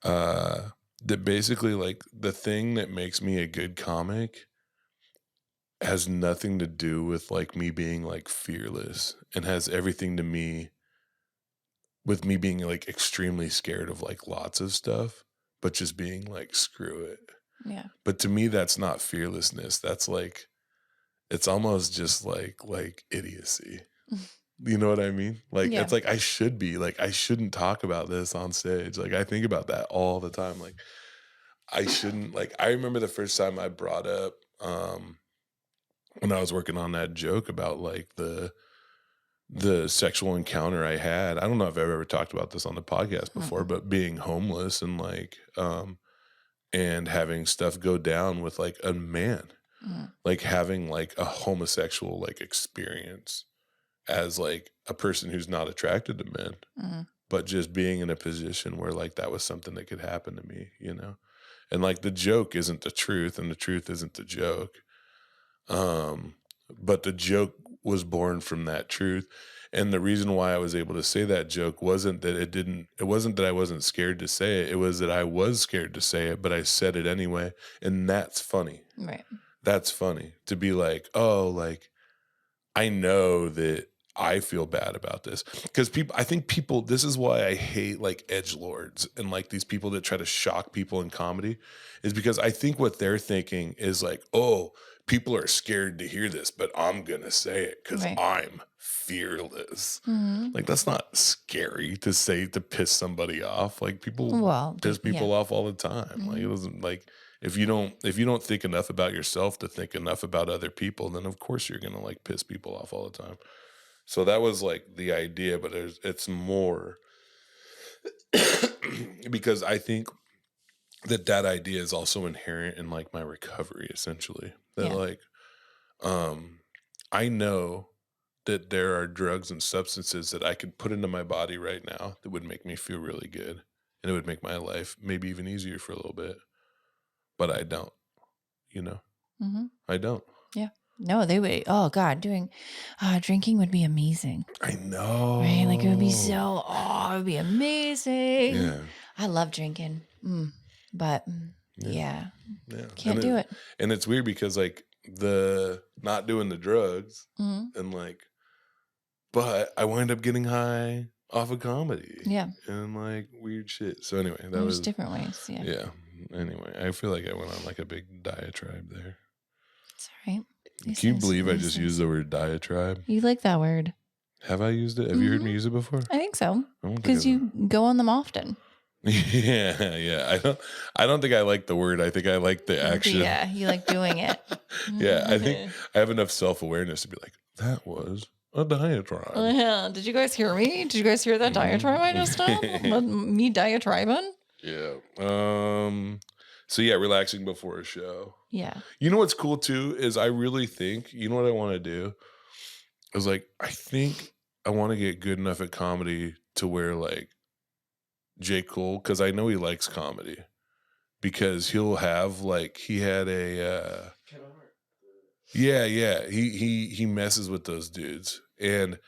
That basically like the thing that makes me a good comic has nothing to do with like me being like fearless and has everything to me with me being like extremely scared of like lots of stuff, but just being like, screw it. Yeah. But to me, that's not fearlessness. That's like, it's almost just like idiocy. You know what I mean? Like, Yeah. it's like I should be like, I shouldn't talk about this on stage. Like, I think about that all the time. Like, I shouldn't, like, I remember the first time I brought up, when I was working on that joke about like the sexual encounter I had. I don't know if I've ever talked about this on the podcast before, but being homeless and like, and having stuff go down with like a man, like having like a homosexual like experience as like a person who's not attracted to men, but just being in a position where like that was something that could happen to me, you know? And like the joke isn't the truth and the truth isn't the joke. But the joke was born from that truth. And the reason why I was able to say that joke wasn't that it wasn't that I wasn't scared to say it. It was that I was scared to say it, but I said it anyway. And that's funny. Right. That's funny to be like, oh, like, I know that I feel bad about this because I think people, this is why I hate like edgelords and like these people that try to shock people in comedy is because I think what they're thinking is like, oh, people are scared to hear this, but I'm going to say it because Right. I'm fearless. Like, that's not scary to say to piss somebody off. Like, people piss people off all the time. Like, it doesn't like, if you don't think enough about yourself to think enough about other people, then of course you're going to like piss people off all the time. So that was like the idea, but it's more because I think that idea is also inherent in like my recovery, essentially. That like, I know that there are drugs and substances that I could put into my body right now that would make me feel really good, and it would make my life maybe even easier for a little bit. But I don't, you know, I don't. Yeah. No, they would. Oh God, drinking would be amazing. I know. Right? Like it would be it would be amazing. Yeah. I love drinking. But yeah. Can't And do it. And it's weird because like the not doing the drugs and like, but I wind up getting high off of comedy. Yeah. And like weird shit. So anyway, that There's was different ways. Yeah. Yeah. Anyway, I feel like I went on like a big diatribe there. It's all right. Can you believe I just used the word diatribe? You like that word? Have I used it? Have you heard me use it before? I think so. Because Because you go on them often. Yeah. I don't think I like the word. I think I like the action. Yeah, you like doing it. Yeah, I think I have enough self-awareness to be like, that was a diatribe. Yeah. Did you guys hear me? Did you guys hear that diatribe I just did? Me diatribing? Yeah. So yeah, relaxing before a show. Yeah. You know what's cool too is I really think, you know what I want to do? Is like, I think I want to get good enough at comedy to where like J. Cole, because I know he likes comedy, because he'll have like, he had a he messes with those dudes, and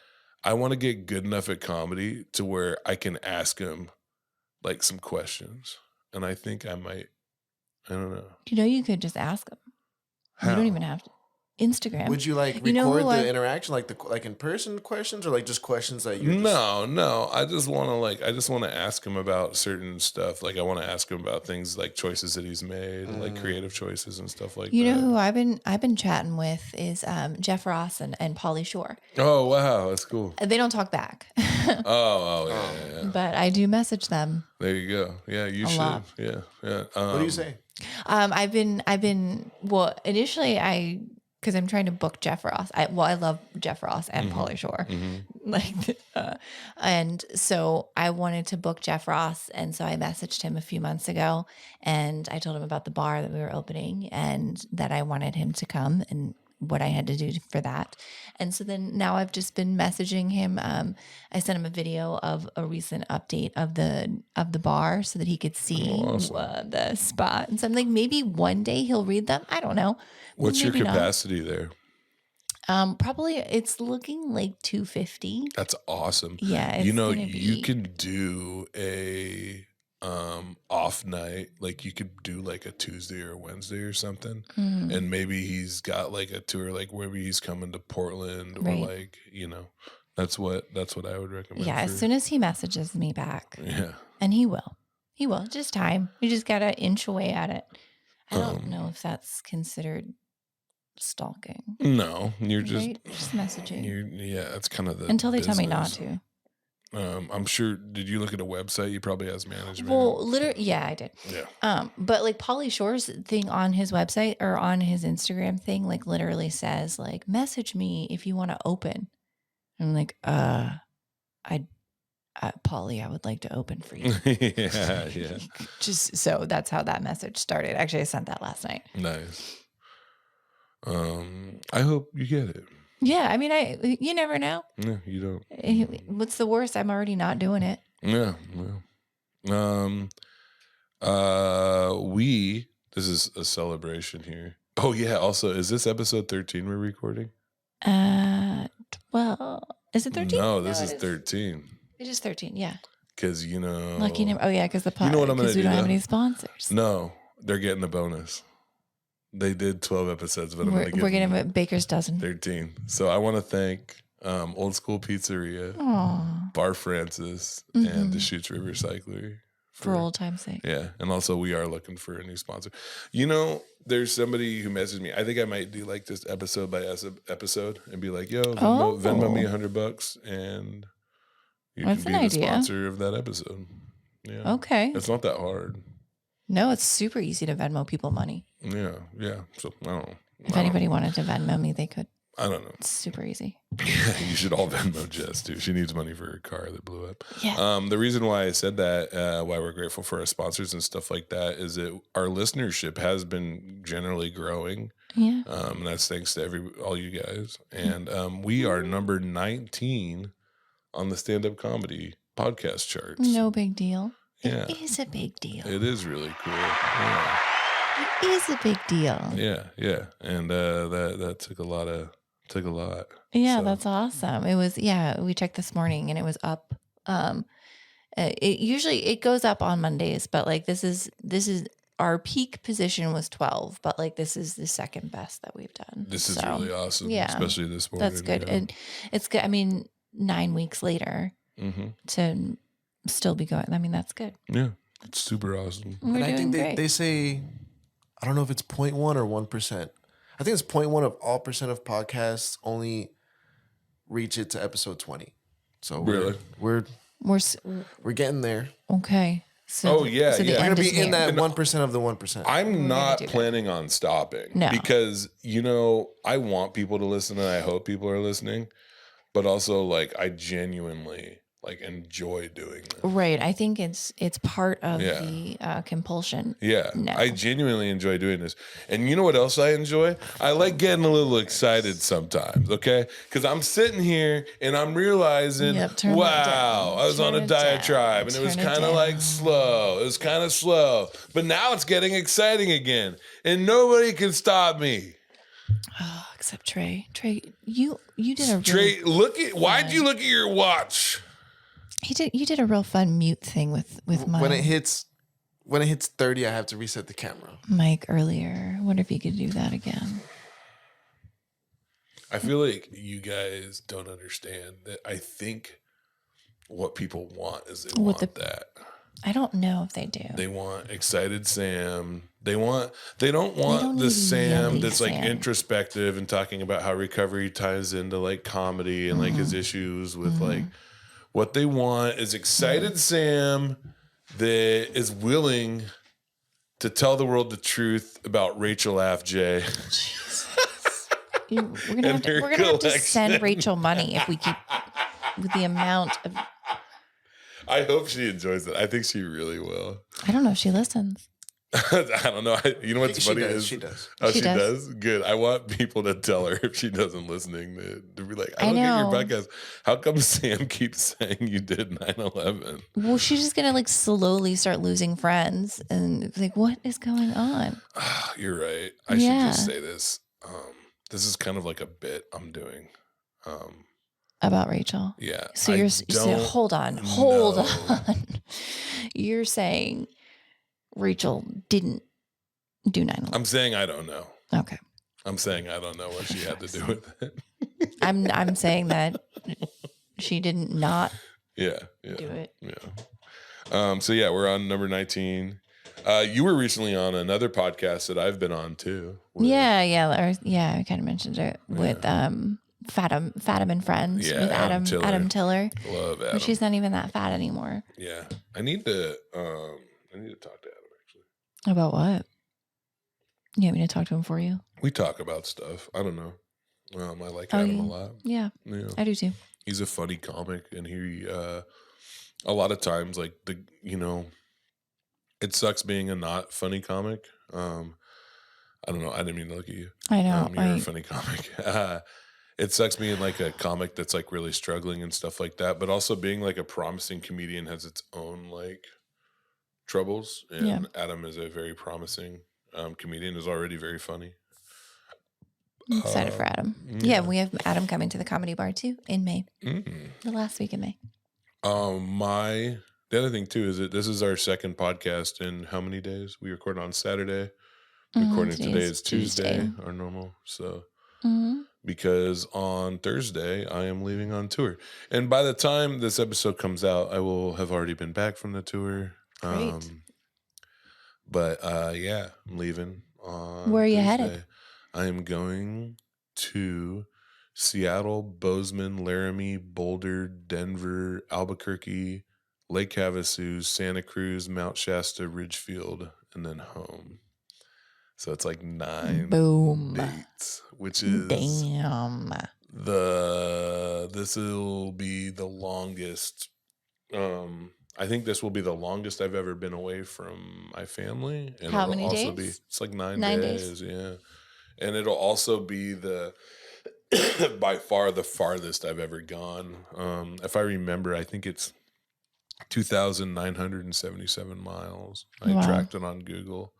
I want to get good enough at comedy to where I can ask him like some questions, and I think I might. I don't know. You could just ask them. How? You don't even have to. Instagram. Would you like record the interaction, like in person questions, or like just questions that you? No. I just want to ask him about certain stuff. Like I want to ask him about things like choices that he's made, like creative choices and stuff like that. You know who I've been chatting with is Jeff Ross and Pauly Shore. Oh wow, that's cool. They don't talk back. Yeah. But I do message them. There you go. Yeah, you should. lot. Yeah. What do you say? I've been well, initially because I'm trying to book Jeff Ross. I love Jeff Ross and Pauly Shore. Like, and so I wanted to book Jeff Ross. And so I messaged him a few months ago and I told him about the bar that we were opening and that I wanted him to come and what I had to do for that. And so then now I've just been messaging him. I sent him a video of a recent update of the bar so that he could see the spot. And so I'm like, maybe one day he'll read them. I don't know. What's Maybe your not. capacity there? Probably it's looking like 250. That's awesome. Yeah, it's you can do a off night, like you could do like a Tuesday or Wednesday or something, and maybe he's got like a tour, like maybe he's coming to Portland or Right. like that's what I would recommend. Yeah, as soon as he messages me back, yeah. and he will, just time. You just gotta inch away at it. I don't know if that's considered stalking. No, you're just Right? Just messaging that's kind of the until they tell me not business. to. I'm sure. Did you look at a website? You probably has management. Well, literally, yeah, I did. Yeah. But like Pauly Shore's thing on his website or on his Instagram thing, like literally says like, message me if you want to open. I'm like, Pauly, I would like to open for you. yeah. Just so that's how that message started. Actually, I sent that last night. Nice. I hope you get it. Yeah, I mean, you never know. No, you don't. What's the worst? I'm already not doing it. Yeah. Well. This is a celebration here. Oh yeah. Also, is this episode 13 we're recording? 12. Is it 13? No, this is 13. It is 13. Yeah. Because Lucky number. Oh yeah, because the You know what I'm gonna because we do, don't have though? any sponsors. No, they're getting a bonus. They did 12 episodes, but We're I'm getting them a baker's dozen. 13. So I want to thank Old School Pizzeria, Aw, Bar Francis, and Deschutes River Cyclery. for old time's sake. Yeah. And also we are looking for a new sponsor. There's somebody who messaged me. I think I might do like this episode by episode and be like, yo, Venmo me $100 and you That's can an be the idea. sponsor of that episode. Yeah. Okay. It's not that hard. No, it's super easy to Venmo people money. Yeah. So I don't know. If anybody wanted to Venmo me, they could. I don't know. It's super easy. You should all Venmo Jess too. She needs money for her car that blew up. Yeah. The reason why I said that, why we're grateful for our sponsors and stuff like that, is that our listenership has been generally growing. Yeah. And that's thanks to all you guys. And we are number 19 on the stand-up comedy podcast charts. No big deal. Yeah. It is a big deal. It is really cool. Yeah. It is a big deal. Yeah. And that took a lot. Yeah, So- that's awesome. It was, we checked this morning and it was up. It goes up on Mondays, but like this is our peak position was 12, but like this is the second best that we've done. This is So, really awesome. yeah, Especially this morning. that's good. Yeah. And it's good. I mean, 9 weeks later Mm-hmm. to still be going. I mean, that's good. Yeah. It's super awesome. We're And I doing think great. they say, I don't know if it's 0.1 or 1%. I think it's 0.1 of all percent of podcasts only reach it to episode 20. So Really? we're getting there. Okay. So, Oh, yeah, so the yeah. We're end gonna is be in near. that 1% of the 1%. I'm not do that. planning on stopping. No. Because, I want people to listen and I hope people are listening. But also, like, I genuinely, enjoy doing this. Right. I think it's part of Yeah. the compulsion. Yeah, No. I genuinely enjoy doing this. And you know what else I enjoy? I like getting a little excited sometimes, okay? Because I'm sitting here and I'm realizing, Yep, turn that wow, down. I was on Turn a it down. diatribe and it was Turn it kind of like down. slow. It was kind of slow. But now it's getting exciting again. And nobody can stop me. Oh, except Trey. Trey, you did a Trey, really, why'd you look at your watch? you did a real fun mute thing with Mike. When it hits 30, I have to reset the camera. Mike earlier. I wonder if you could do that again. I feel like you guys don't understand that I think what people want is they want that. I don't know if they do. They want excited Sam. They don't want don't the need Sam yelly that's like Sam. introspective and talking about how recovery ties into like comedy and like Mm-hmm. his issues with like what they want is excited Sam that is willing to tell the world the truth about Rachel J. We're gonna have to send Rachel money if we keep with the amount of. I hope she enjoys it. I think she really will. I don't know if she listens. I don't know. You know what's funny is she does. Oh, She she does. does. Good. I want people to tell her if she doesn't listening to be like, I I don't get your know. podcast. How come Sam keeps saying you did 9/11? Well, she's just gonna like slowly start losing friends, and like, what is going on? You're right. I should just say this. This is kind of like a bit I'm doing. About Rachel. Yeah. So hold on. You're saying Rachel didn't do 9/11. I'm saying I don't know. Okay. I'm saying I don't know what she had to do with it. I'm saying that she didn't not Yeah. do it. Yeah. So yeah, we're on number 19. You were recently on another podcast that I've been on too. Yeah. I kind of mentioned it with Fathom and Friends with Adam Tiller. Love Adam. But she's not even that fat anymore. Yeah, I need to talk to Adam actually. About what? You want me to talk to him for you? We talk about stuff. I don't know. I like Adam a lot. Yeah, I do too. He's a funny comic, and he a lot of times like it sucks being a not funny comic. I don't know. I didn't mean to look at you. I know. You're a funny comic. It sucks being like a comic that's like really struggling and stuff like that, but also being like a promising comedian has its own like troubles. And Adam is a very promising comedian, is already very funny. I'm excited for Adam. Yeah, we have Adam coming to the comedy bar too in May. The last week in May. The other thing too is that this is our second podcast in how many days? We record on Saturday. Recording today is Tuesday, our normal. So because on Thursday I am leaving on tour, and by the time this episode comes out, I will have already been back from the tour. Great. But I'm leaving on. Where are you Thursday. headed? I am going to Seattle, Bozeman, Laramie, Boulder, Denver, Albuquerque, Lake Havasu, Santa Cruz, Mount Shasta, Ridgefield, and then home. So it's like 9 dates, which is this will be the longest. I think this will be the longest I've ever been away from my family. And how many days? It's like 9 days. Yeah. And it'll also be by far the farthest I've ever gone. If I remember, I think it's 2,977 miles. I tracked it on Google.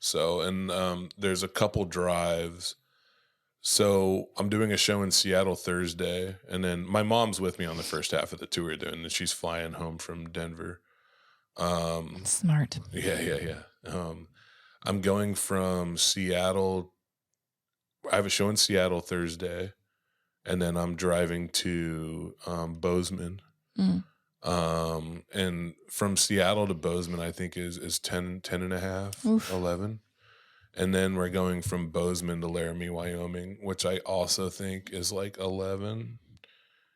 So, and there's a couple drives. So I'm doing a show in Seattle Thursday, and then my mom's with me on the first half of the tour, and then she's flying home from Denver. Smart. Yeah. I'm going from Seattle. I have a show in Seattle Thursday, and then I'm driving to Bozeman. And from Seattle to Bozeman, I think is 10 and a half, 11. And then we're going from Bozeman to Laramie, Wyoming, which I also think is like 11.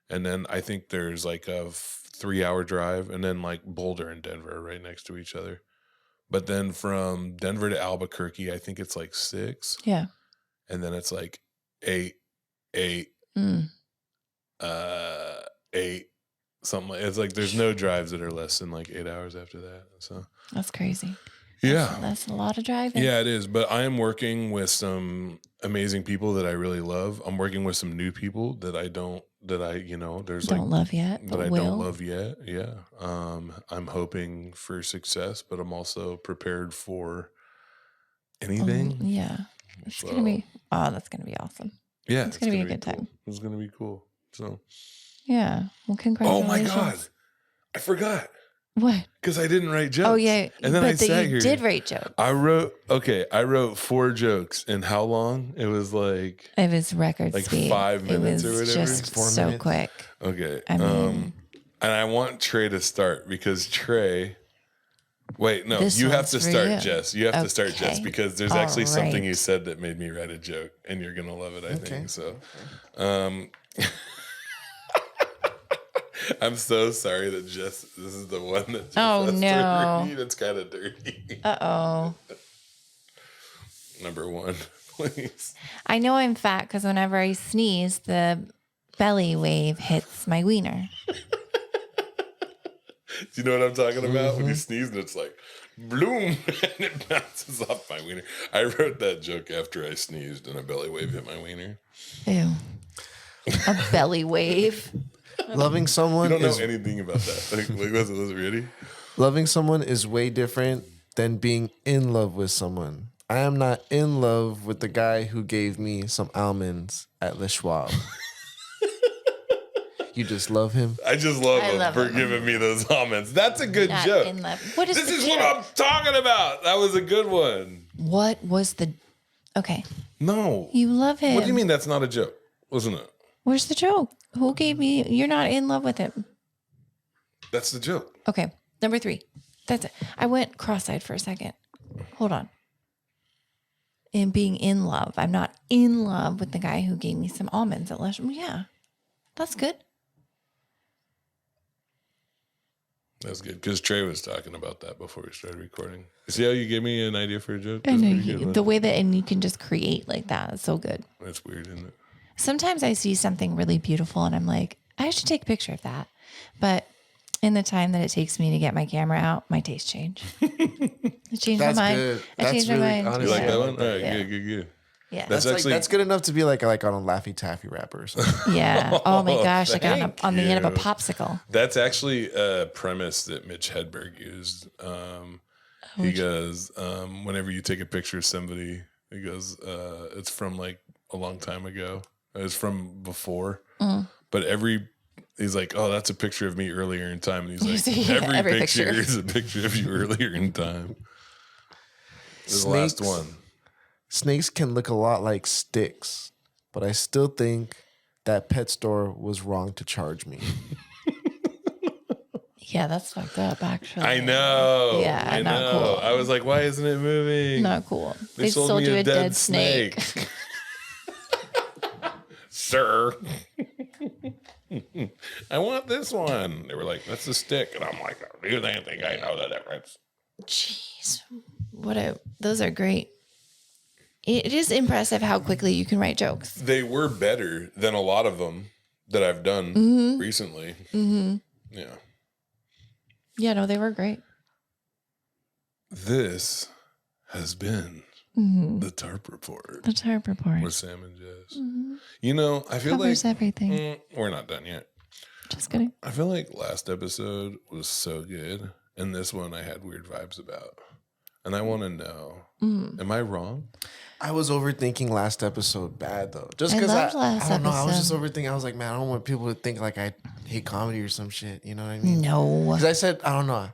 And then I think there's like a 3-hour drive, and then like Boulder and Denver are right next to each other. But then from Denver to Albuquerque, I think it's like 6. Yeah. And then it's like 8, 8, 8, something like it's like there's no drives that are less than like 8 hours after that. So that's crazy. Yeah. That's a lot of driving. Yeah, it is. But I am working with some amazing people that I really love. I'm working with some new people that there's don't love yet, but I don't love yet. Yeah. I'm hoping for success, but I'm also prepared for anything. Yeah. It's going to be, that's going to be awesome. Yeah. It's going to be a good time. It's going to be cool. So. Yeah. Well, congratulations. Oh my God. I forgot. What? Because I didn't write jokes. Oh yeah. And then I sat here. You did write jokes. I wrote 4 jokes. And how long? It was like. It was record like speed. 5 minutes or whatever. It was just 4 so minutes. quick. Okay. I mean, and I want Trey to start because Trey. Wait, no, This you have one's to for start, you. Jess. You have to start, Jess, Okay. because there's All actually something right. you said that made me write a joke, and you're gonna love it. I think so. I'm so sorry that this is the one that Jess Oh, has no. to read. It's kind of dirty. Uh-oh. Number 1, please. I know I'm fat because whenever I sneeze, the belly wave hits my wiener. Do you know what I'm talking about? When you sneeze and it's like, bloom, and it bounces off my wiener. I wrote that joke after I sneezed and a belly wave hit my wiener. Ew. A belly wave. Loving You someone don't know is anything about that. Like, was it ready? loving someone is way different than being in love with someone. I am not in love with the guy who gave me some almonds at Le Schwab. You just love him. I just love I him love for him. giving me those almonds. That's a good Not joke. in love. What is This the is joke? what I'm talking about. That was a good one. What was the... Okay. No. You love him. What do you mean that's not a joke? Wasn't it? Where's the joke? Who gave me... You're not in love with him. That's the joke. Okay. Number 3. That's it. I went cross-eyed for a second. Hold on. In being in love. I'm not in love with the guy who gave me some almonds at lunch. Yeah. That's good. That's good. Because Trey was talking about that before we started recording. See how you gave me an idea for a joke? I That's know pretty good, the huh? way that, and you can just create like that. It's so good. That's weird, isn't it? Sometimes I see something really beautiful and I'm like, I should take a picture of that. But in the time that it takes me to get my camera out, my taste change. I changed That's my mind. good. I That's changed really my mind. honestly You like Yeah. that one? All right, Yeah. good. Yeah. That's actually That's good enough to be like on a Laffy Taffy wrapper or something. Yeah. Oh my gosh. Like Thank on the end of a you. popsicle. That's actually a premise that Mitch Hedberg used. He goes, whenever you take a picture of somebody, he goes, it's from like a long time ago. It's from before. But he's like, oh, that's a picture of me earlier in time. And he's like, Yeah, every every picture picture. is a picture of you earlier in time. This is the last Snakes. one. Snakes can look a lot like sticks, but I still think that pet store was wrong to charge me. Yeah, that's fucked up, actually. I know. Yeah, I not know. cool. I was like, why isn't it moving? Not cool. They sold me you a a dead snake. Sir. I want this one. They were like, that's a stick. And I'm like, do you think I know the difference? Jeez. Those are great. It is impressive how quickly you can write jokes. They were better than a lot of them that I've done recently. Mm-hmm. Yeah. Yeah, no, they were great. This has been Mm-hmm. the Tarp Report The Tarp Report. with Sam and Jess. Mhm. You know, I feel Covers like everything. we're not done yet. Just kidding. I feel like last episode was so good, and this one I had weird vibes about. And I want to know, am I wrong? I was overthinking last episode bad though. Just I because loved last I don't know. I was just episode. overthinking. I was like, man, I don't want people to think like I hate comedy or some shit. You know what I mean? No. Because I said, I don't know.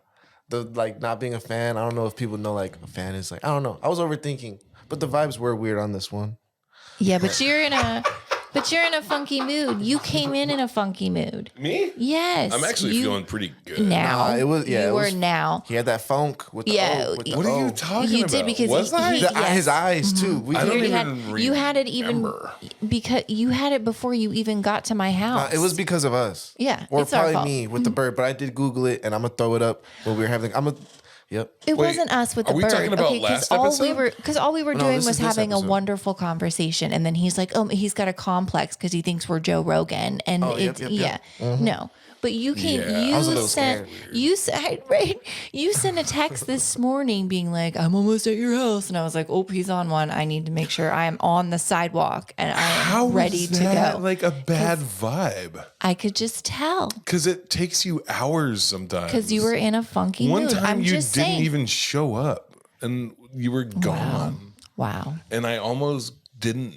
The like not being a fan. I don't know if people know like a fan is like, I don't know. I was overthinking. But the vibes were weird on this one. Yeah, but you're in a funky mood. You came in a funky mood. Me? Yes. I'm actually you, feeling pretty good. now. Nah, it was- yeah, You it were was- now. He had that funk with the Yeah. O. With the What are O. you talking You about? did because Was I? he- The- yes. His eyes too. We I don't You even you had it even remember. because you had it before you even got to my house. It was because of us. Yeah, Or it's our probably fault. me with the bird. But I did Google it and I'm gonna throw it up when we were having. Yep. It Wait, wasn't us with the are we bird. talking about last episode? Because all we were No, doing this was is this having a episode. wonderful conversation, and then he's like, "Oh, he's got a complex because he thinks we're Joe Rogan," and Oh, yep, it's yep. no. But you came, Yeah. you I was a little sent, scared. you sent, right? You sent a text this morning being like, "I'm almost at your house," and I was like, "Oh, he's on one. I need to make sure I am on the sidewalk and I am How ready is to that go." like a bad vibe? I could just tell Because it takes you hours sometimes. because you were in a funky One mood. time I'm you just didn't saying. even show up and you were gone. Wow. And I almost didn't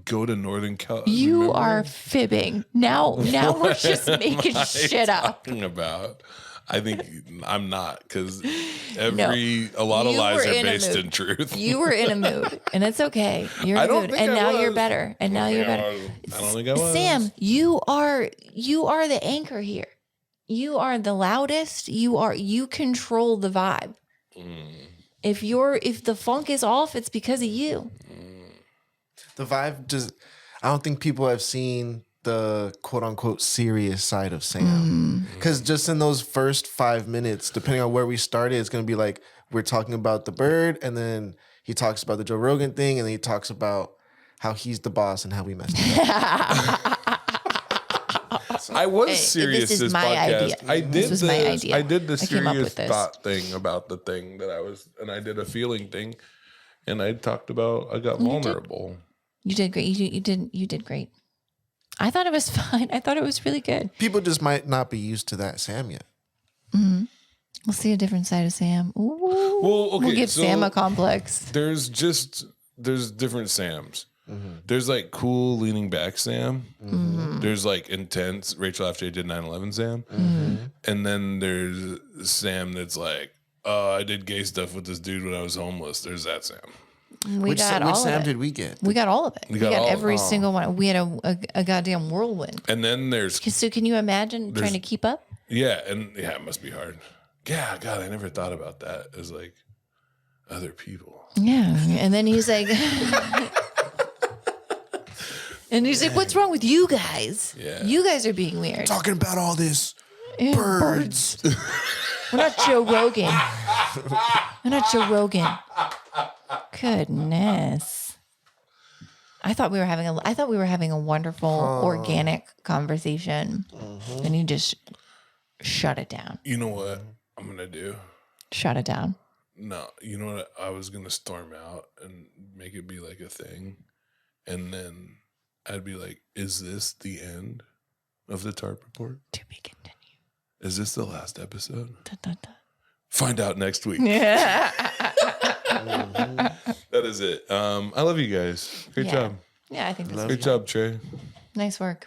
go to Northern Cal. You remember? are fibbing. Now we're just making shit up. Talking about. I think I'm not because a lot of You lies were are in a based mood. in truth. You were in a mood, and it's okay. You're in I a don't mood, think and I now you're was. better. And now you're better. I don't think I was. Sam, you are the anchor here. You are the loudest. You control the vibe. If the funk is off, it's because of you. The vibe just. I don't think people have seen the quote unquote serious side of Sam. Because just in those first 5 minutes, depending on where we started, it's going to be like we're talking about the bird, and then he talks about the Joe Rogan thing, and then he talks about how he's the boss and how we messed it up. I was Hey, serious this is this my podcast. idea. This was my idea. I did the I came up serious with this. thought thing about the thing that I was, and I did a feeling thing, and I talked about I got vulnerable. You did great. You did great. I thought it was fine. I thought it was really good. People just might not be used to that Sam yet. We'll see a different side of Sam. Ooh. Well, okay, We'll give so Sam a complex. there's different Sams. There's like cool leaning back Sam. There's like intense Rachel FJ did 9/11 Sam. And then there's Sam that's like, oh, I did gay stuff with this dude when I was homeless. There's that Sam. We got all Sam of it. did we get? We got all of it. We got got all- every single one. We had a goddamn whirlwind. And then there's So can you imagine trying to keep up? it must be hard. Yeah, God, I never thought about that as like other people. Yeah. And then he's like, what's wrong with you guys? Yeah. You guys are being weird. Talking about all this Yeah, birds. We're not Joe Rogan. We're not Joe Rogan. Goodness. I thought we were having a wonderful organic conversation. And you just shut it down. You know what I'm gonna do? Shut it down. No, you know what? I was gonna storm out and make it be like a thing, and then I'd be like, "Is this the end of the Tarp Report? To be continued. Is this the last episode? Dun, dun, dun. Find out next week." Yeah. That is it. I love you guys. Great Yeah. job. Yeah, I think this Great job, Trey. nice work.